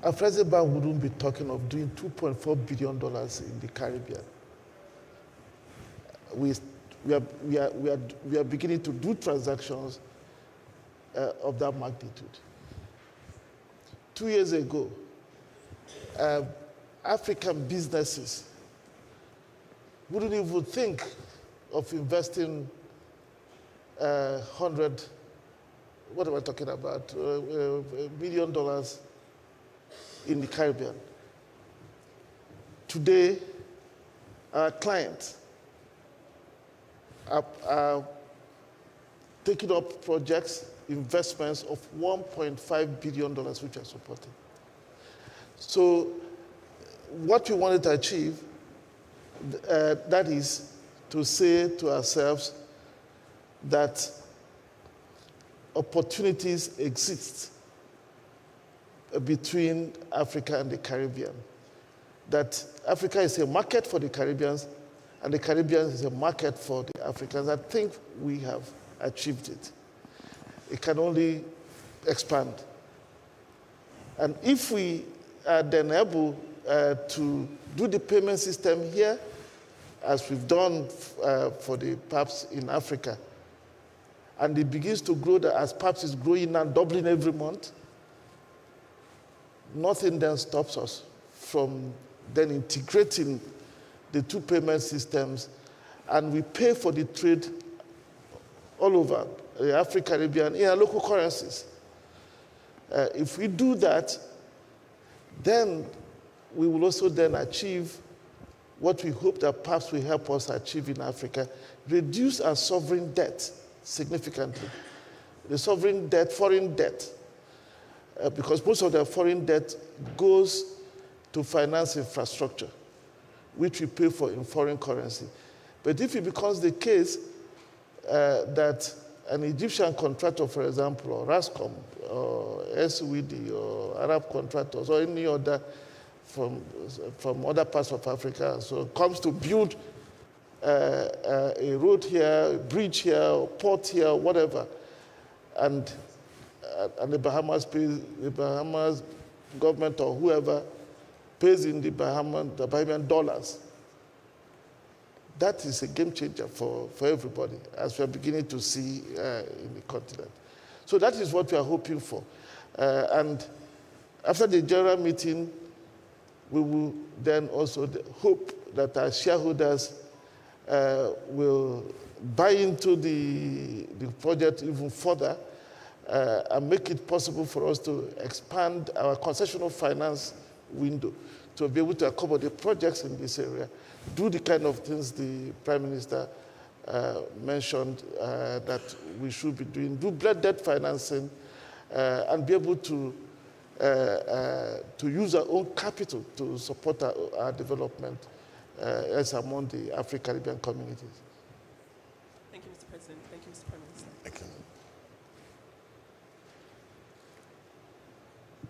[SPEAKER 8] Afreximbank wouldn't be talking of doing $2.4 billion in the Caribbean. We are beginning to do transactions of that magnitude. 2 years ago, African businesses wouldn't even think of investing what am I talking about, $1 million in the Caribbean. Today, our clients are taking up projects, investments of $1.5 billion, which are supporting. So what we wanted to achieve, that is to say to ourselves that opportunities exist between Africa and the Caribbean. That Africa is a market for the Caribbeans, and the Caribbean is a market for the Africans. I think we have achieved it. It can only expand. And if we are then able to do the payment system here, as we've done for the PAPs in Africa, and it begins to grow as PAPs is growing and doubling every month, nothing then stops us from then integrating the two payment systems, and we pay for the trade all over the African Caribbean in our local currencies. If we do that, then we will also then achieve what we hope that PAPs will help us achieve in Africa, reduce our sovereign debt significantly. The sovereign debt, foreign debt, because most of the foreign debt goes to finance infrastructure, which we pay for in foreign currency. But if it becomes the case that an Egyptian contractor, for example, or RASCOM, or SWD, or Arab contractors, or any other from other parts of Africa, so comes to build a road here, a bridge here, or port here, whatever, and the Bahamas government or whoever pays in the Bahamian dollars. That is a game changer for everybody, as we are beginning to see in the continent. So that is what we are hoping for. And after the general meeting, we will then also hope that our shareholders will buy into the project even further and make it possible for us to expand our concessional finance window to be able to accommodate projects in this area, do the kind of things the Prime Minister mentioned that we should be doing, do blended financing, and be able to use our own capital to support our development as among the Afro-Caribbean communities.
[SPEAKER 9] Thank you, Mr. President. Thank you, Mr. Prime Minister.
[SPEAKER 7] Thank you.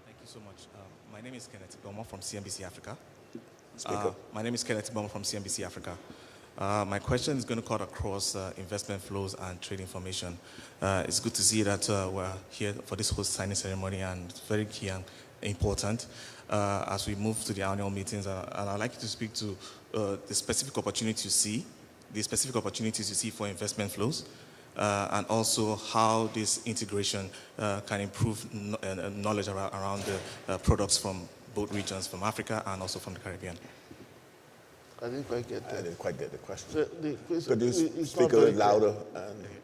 [SPEAKER 10] Thank you so much. My name is Kenneth Belmont from CNBC Africa.
[SPEAKER 7] Speaker.
[SPEAKER 10] My name is Kenneth Belmont from CNBC Africa. My question is going to cut across investment flows and trade information. It's good to see that we're here for this host signing ceremony, and it's very key and important as we move to the annual meetings. And I'd like you to speak to the specific opportunity you see the specific opportunities you see for investment flows, and also how this integration can improve knowledge around the products from both regions, from Africa and also from the Caribbean.
[SPEAKER 8] I didn't quite get that.
[SPEAKER 7] I didn't quite get the question.
[SPEAKER 8] So
[SPEAKER 7] Could you speak a little louder?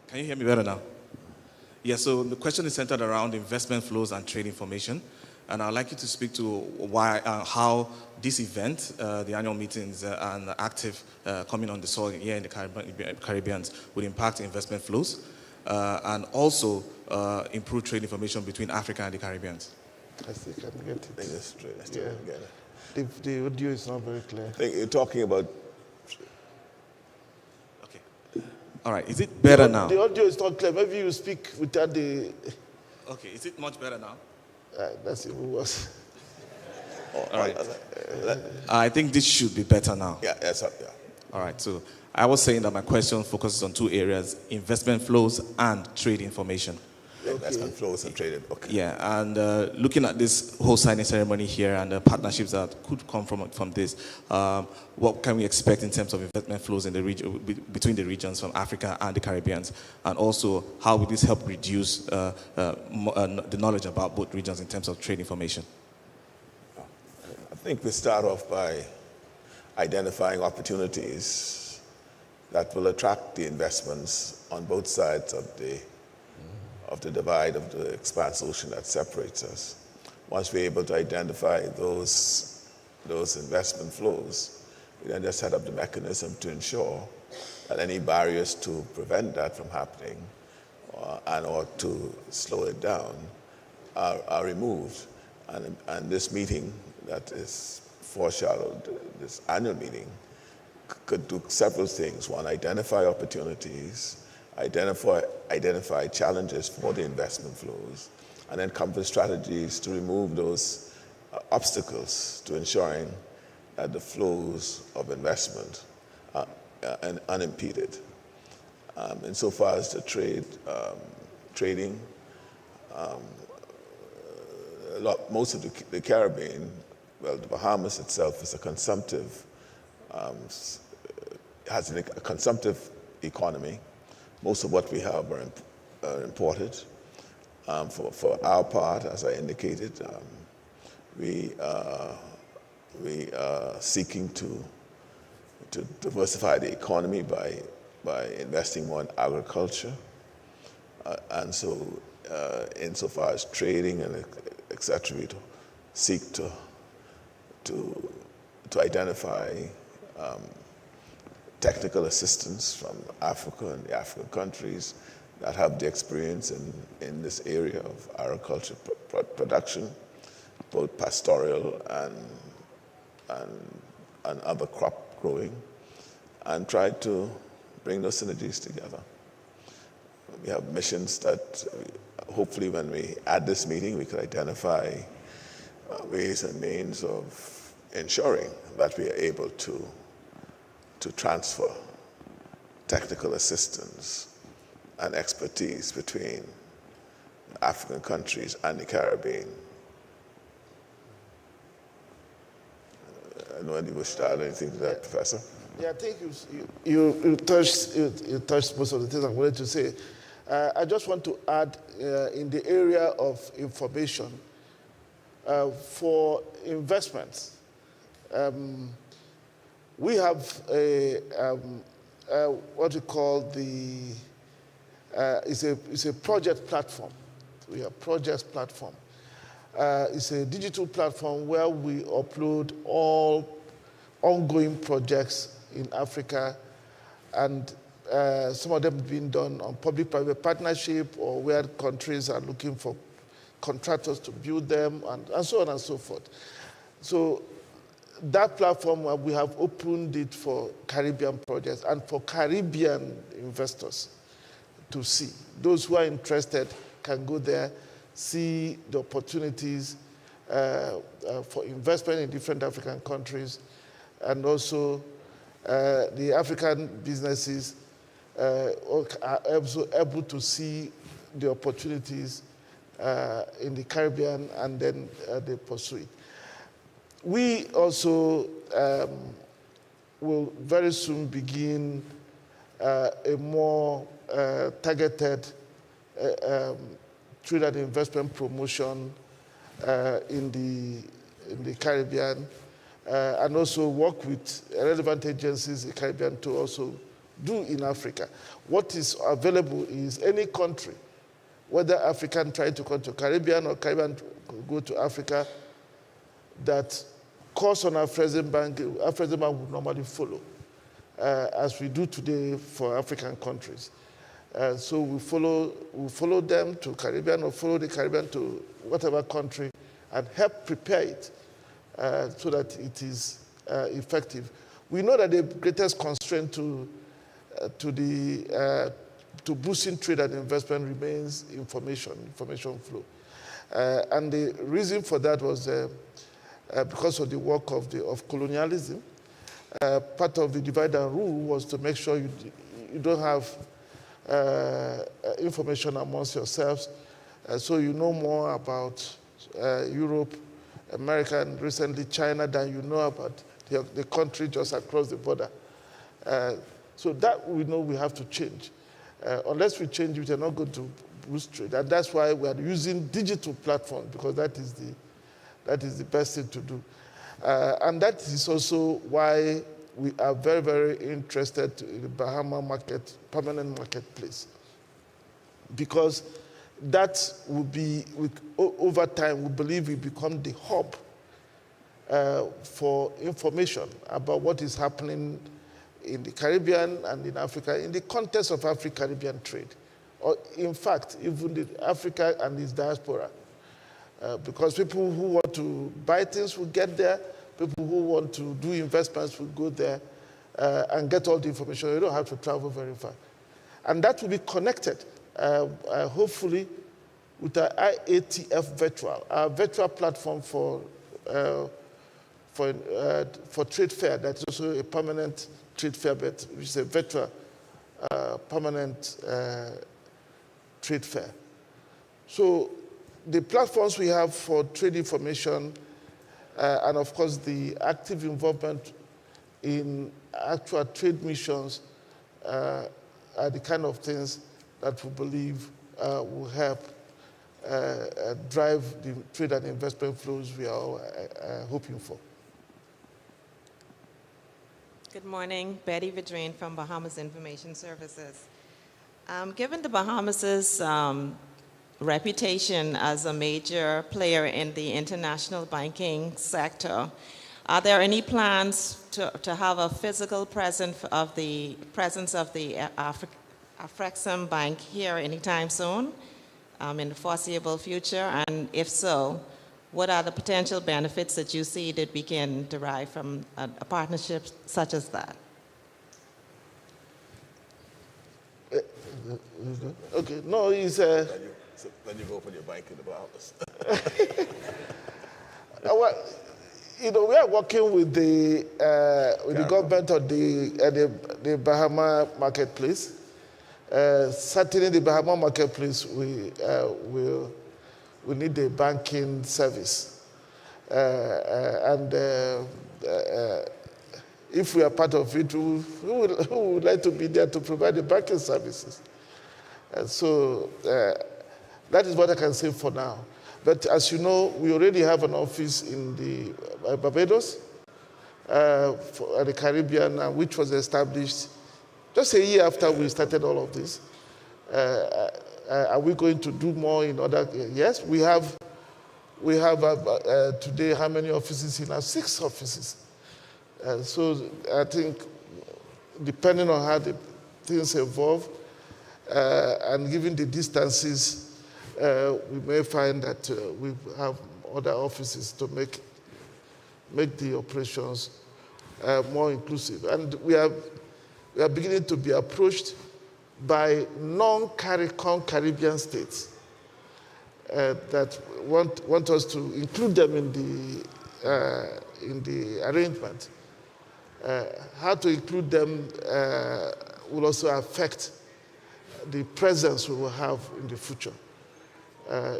[SPEAKER 10] Can you hear me better now? Yeah, so the question is centered around investment flows and trade information. And I'd like you to speak to how this event, the annual meetings and the active coming on the soil here in the Caribbean would impact investment flows and also improve trade information between Africa and the Caribbean.
[SPEAKER 8] I still can't get it.
[SPEAKER 7] I think it's straight. I still don't get it.
[SPEAKER 8] The audio is not very clear.
[SPEAKER 7] I think you're talking about.
[SPEAKER 10] Okay. All right. Is it better now?
[SPEAKER 8] The audio is not clear. Maybe you speak without the.
[SPEAKER 10] Okay. Is it much better now?
[SPEAKER 8] That's even worse.
[SPEAKER 10] All right. I think this should be better now.
[SPEAKER 7] Yeah, that's up. Yeah.
[SPEAKER 10] All right. So I was saying that my question focuses on two areas: investment flows and trade information.
[SPEAKER 7] Investment flows and trade. Okay.
[SPEAKER 10] Yeah, and looking at this whole signing ceremony here and the partnerships that could come from this, what can we expect in terms of investment flows in the region, between the regions from Africa and the Caribbean, and also how will this help reduce the knowledge about both regions in terms of trade information?
[SPEAKER 7] I think we start off by identifying opportunities that will attract the investments on both sides of the divide of the expanse ocean that separates us. Once we're able to identify those investment flows, we then just set up the mechanism to ensure that any barriers to prevent that from happening or to slow it down are removed. And this meeting that is foreshadowed, this annual meeting, could do several things. One, identify opportunities, identify challenges for the investment flows, and then come with strategies to remove those obstacles to ensuring that the flows of investment are unimpeded. Insofar as the trading, most of the Caribbean, well, the Bahamas itself is a consumptive, has a consumptive economy. Most of what we have are imported. For our part, as I indicated, we are seeking to diversify the economy by investing more in agriculture. And so, insofar as trading and et cetera, we seek to identify technical assistance from Africa and the African countries that have the experience in this area of agriculture production, both pastoral and other crop growing, and try to bring those synergies together. We have missions that hopefully when we add this meeting, we could identify ways and means of ensuring that we are able to transfer technical assistance and expertise between African countries and the Caribbean. I don't know if you wish to add anything to that, Professor?
[SPEAKER 8] Yeah, I think you touched most of the things I wanted to say. I just want to add in the area of information for investments. We have what we call it's a project platform. We have projects platform. It's a digital platform where we upload all ongoing projects in Africa, and some of them being done on public-private partnership or where countries are looking for contractors to build them, and so on and so forth. So that platform, we have opened it for Caribbean projects and for Caribbean investors to see. Those who are interested can go there, see the opportunities for investment in different African countries, and also the African businesses are also able to see the opportunities in the Caribbean, and then they pursue it. We also will very soon begin a more targeted trade and investment promotion in the Caribbean, and also work with relevant agencies in the Caribbean to also do in Africa. What is available is any country, whether African trying to come to Caribbean or Caribbean go to Africa, that calls on Afreximbank would normally follow, as we do today for African countries. So we follow them to Caribbean or follow the Caribbean to whatever country and help prepare it so that it is effective. We know that the greatest constraint to boosting trade and investment remains information flow. And the reason for that was because of the work of colonialism. Part of the divide and rule was to make sure you don't have information amongst yourselves, so you know more about Europe, America, and recently China than you know about the country just across the border. So that we know we have to change. Unless we change it, we're not going to boost trade. And that's why we are using digital platforms, because that is the best thing to do. And that is also why we are very, very interested in the Bahama market, permanent marketplace. Because that will be, over time, we believe will become the hub for information about what is happening in the Caribbean and in Africa, in the context of Afro-Caribbean trade. Or in fact, even the Africa and its diaspora. Because people who want to buy things will get there, people who want to do investments will go there and get all the information. You don't have to travel very far. And that will be connected, hopefully, with our IATF Virtual, our virtual platform for trade fair. That's also a permanent trade fair, but which is a virtual permanent trade fair. So the platforms we have for trade information, and of course the active involvement in actual trade missions are the kind of things that we believe will help drive the trade and investment flows we are all hoping for.
[SPEAKER 11] Good morning, Betty Vidrain from Bahamas Information Services. Given the Bahamas' reputation as a major player in the international banking sector, are there any plans to have a physical presence of the Afreximbank here anytime soon, in the foreseeable future? And if so, what are the potential benefits that you see that we can derive from a partnership such as that?
[SPEAKER 8] Okay, no, it's...
[SPEAKER 7] Then you go open your bank in the Bahamas.
[SPEAKER 8] Well, you know, we are working with the government of the Bahama marketplace. Certainly, the Bahama marketplace, we need a banking service, and if we are part of it, we would like to be there to provide the banking services. And so that is what I can say for now. But as you know, we already have an office in the Barbados, for the Caribbean, which was established just a year after we started all of this. Are we going to do more in other? Yes, we have today how many offices in our 6 offices. So I think depending on how the things evolve and given the distances, we may find that we have other offices to make the operations more inclusive. And we are beginning to be approached by non-CARICOM Caribbean states that want us to include them in the arrangement. How to include them will also affect the presence we will have in the future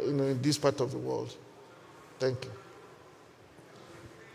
[SPEAKER 8] in this part of the world. Thank you.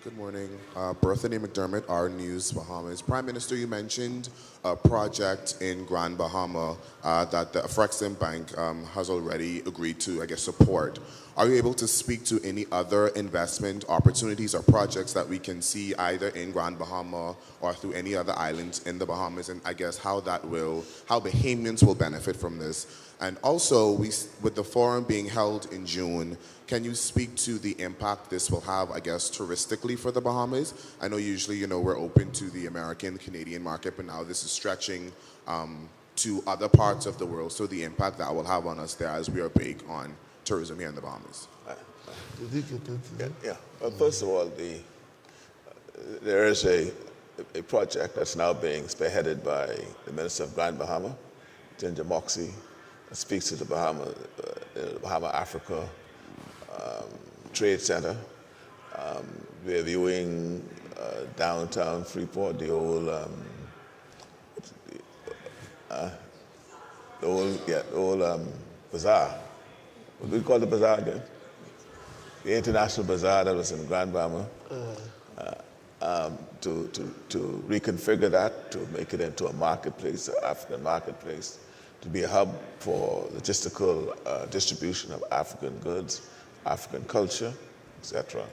[SPEAKER 12] Good morning. Berthany McDermott, R News, Bahamas. Prime Minister, you mentioned a project in Grand Bahama that the Afreximbank has already agreed to, I guess, support. Are you able to speak to any other investment opportunities or projects that we can see either in Grand Bahama or through any other islands in the Bahamas, and I guess how Bahamians will benefit from this? And also, with the forum being held in June, can you speak to the impact this will have, I guess, touristically for the Bahamas? I know usually, we're open to the American, Canadian market, but now this is stretching to other parts of the world. So the impact that will have on us there, as we are big on tourism here in the Bahamas.
[SPEAKER 7] Yeah. Well, first of all, there is a project that's now being spearheaded by the Minister of Grand Bahama, Ginger Moxie, that speaks to the Bahama Africa Trade Center. We're viewing downtown Freeport, the old bazaar. What do we call the bazaar again? The International Bazaar that was in Grand Bahama. To reconfigure that, to make it into a marketplace, an African marketplace, to be a hub for logistical distribution of African goods, African culture, etc.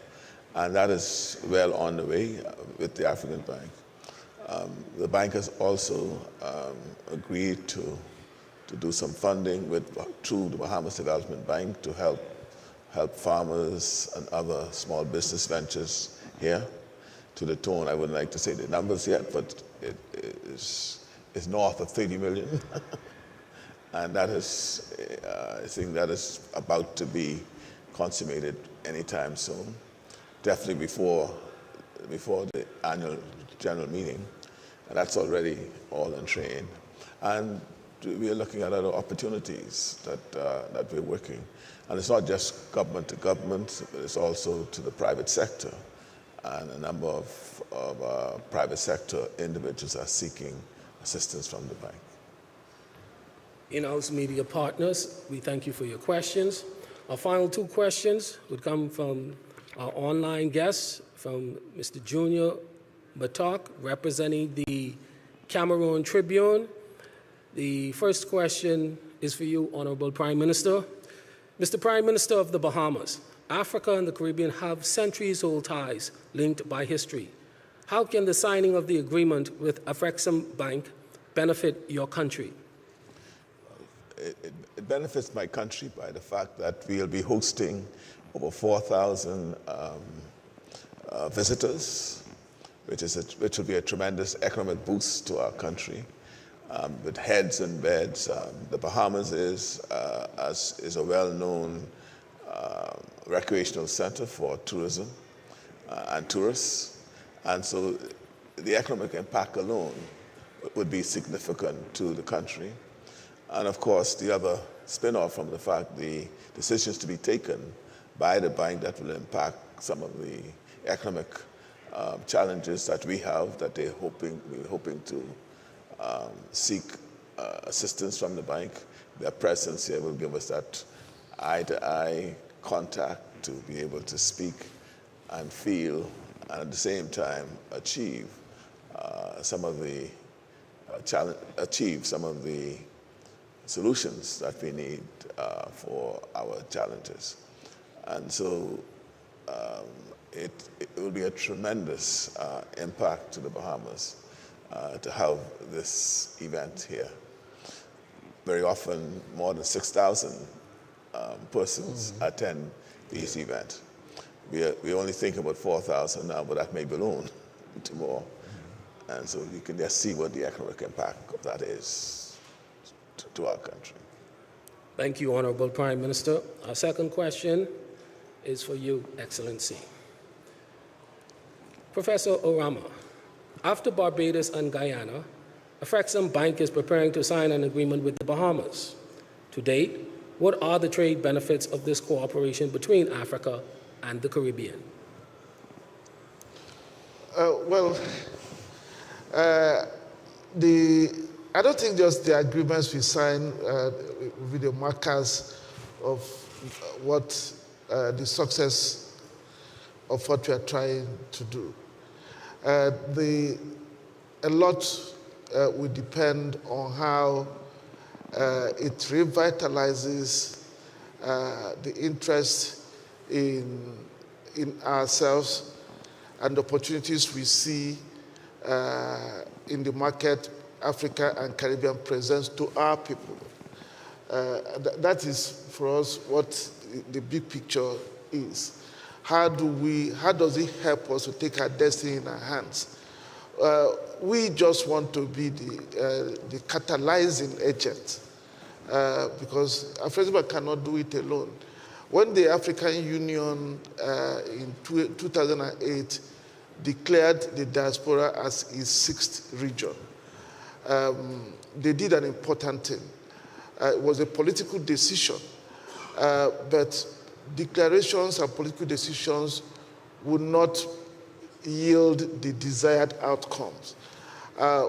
[SPEAKER 7] And that is well on the way with the African Bank. The bank has also agreed to do some funding through the Bahamas Development Bank to help farmers and other small business ventures here, to the tune, I wouldn't like to say the numbers yet, but it is north of 30 million. And that is, I think that is about to be consummated anytime soon, definitely before the annual general meeting. And that's already all in train. And we are looking at other opportunities that we're working. And it's not just government to government, but it's also to the private sector. And a number of private sector individuals are seeking assistance from the bank.
[SPEAKER 6] In-house media partners, we thank you for your questions. Our final two questions would come from our online guests, from Mr. Junior Batok, representing the Cameroon Tribune. The first question is for you, Honorable Prime Minister. Mr. Prime Minister of the Bahamas, Africa and the Caribbean have centuries-old ties linked by history. How can the signing of the agreement with Afreximbank benefit your country?
[SPEAKER 7] It benefits my country by the fact that we'll be hosting over 4,000 visitors, which will be a tremendous economic boost to our country. With heads and beds, the Bahamas is a well-known recreational center for tourism and tourists, and so the economic impact alone would be significant to the country. And of course, the other spin-off from the fact the decisions to be taken by the bank that will impact some of the economic challenges that we have, that we're hoping to seek assistance from the bank. Their presence here will give us that eye-to-eye contact to be able to speak and feel, and at the same time achieve some of the solutions that we need for our challenges. And so it will be a tremendous impact to the Bahamas to have this event here. Very often, more than 6,000 persons attend these events. We only think about 4,000 now, but that may balloon to more. And so you can just see what the economic impact of that is to our country.
[SPEAKER 6] Thank you, Honorable Prime Minister. Our second question is for you, Excellency. Professor Orama, after Barbados and Guyana, Afreximbank is preparing to sign an agreement with the Bahamas. To date, what are the trade benefits of this cooperation between Africa and the Caribbean?
[SPEAKER 8] I don't think just the agreements we sign with the markers of what the success of what we are trying to do. A lot will depend on how it revitalizes the interest in ourselves and the opportunities we see in the market Africa and Caribbean presents to our people. That is for us what the big picture is. How does it help us to take our destiny in our hands? We just want to be the catalyzing agent because Afreximbank cannot do it alone. When the African Union in 2008 declared the diaspora as its sixth region, they did an important thing. It was a political decision, but declarations and political decisions would not yield the desired outcomes.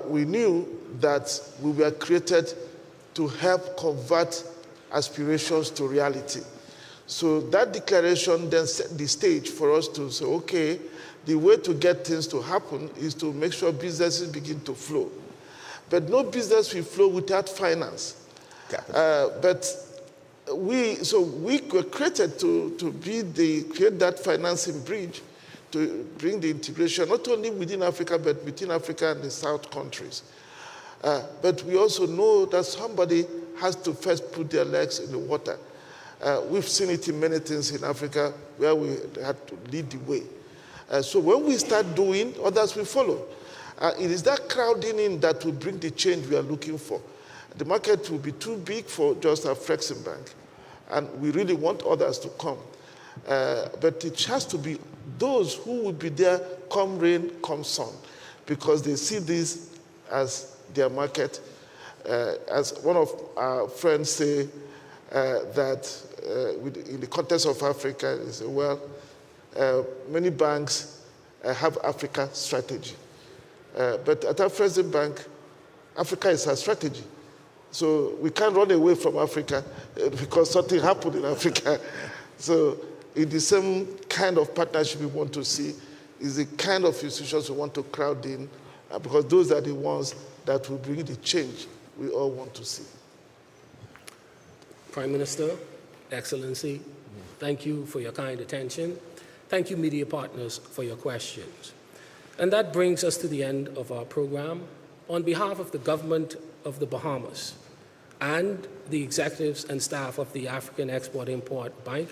[SPEAKER 8] We knew that we were created to help convert aspirations to reality. So that declaration then set the stage for us to say, okay, the way to get things to happen is to make sure businesses begin to flow. But no business will flow without finance. We were created to create that financing bridge to bring the integration, not only within Africa, but between Africa and the South countries. But we also know that somebody has to first put their legs in the water. We've seen it in many things in Africa where we had to lead the way. So when we start doing, others will follow. It is that crowding in that will bring the change we are looking for. The market will be too big for just Afreximbank, and we really want others to come. But it has to be those who will be there come rain, come sun, because they see this as their market. As one of our friends say, that in the context of Africa, they say, well, many banks have Africa strategy. But at Afreximbank, Africa is our strategy. So we can't run away from Africa because something happened in Africa. So in the same kind of partnership we want to see is the kind of institutions we want to crowd in because those are the ones that will bring the change we all want to see.
[SPEAKER 6] Prime Minister, Excellency, thank you for your kind attention. Thank you, media partners, for your questions. And that brings us to the end of our program. On behalf of the government of the Bahamas and the executives and staff of the African Export-Import Bank,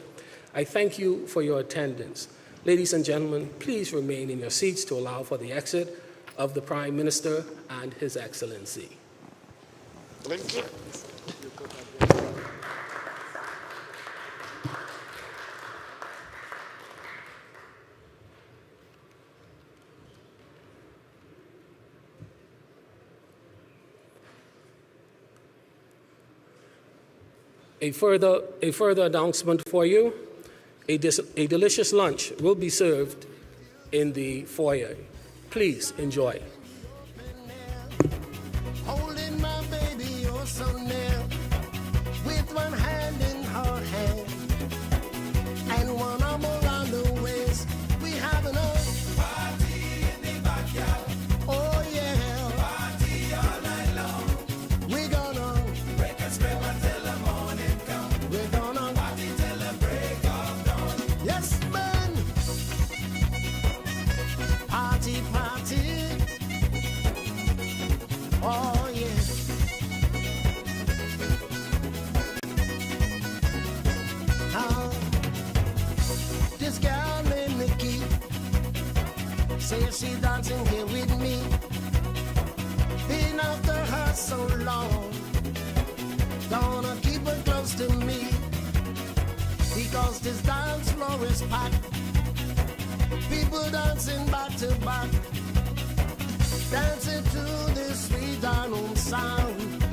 [SPEAKER 6] I thank you for your attendance. Ladies and gentlemen, please remain in your seats to allow for the exit of the Prime Minister and His Excellency.
[SPEAKER 8] Thank you.
[SPEAKER 6] A further announcement for you, a delicious lunch will be served in the foyer. Please enjoy.
[SPEAKER 3] Holding my baby, oh so near, with one hand in her hand, and one arm around the waist. We have an old party in the backyard. Oh yeah, party all night long. We're gonna break and scrape until the morning come. We're gonna party till the break of dawn. Yes, man. Party, party. Oh yeah. This girl named Nikki says she's dancing here with me. Been after her so long, gonna keep her close to me, because this dance floor is packed. People dancing back to back, dancing to this sweet down home sound.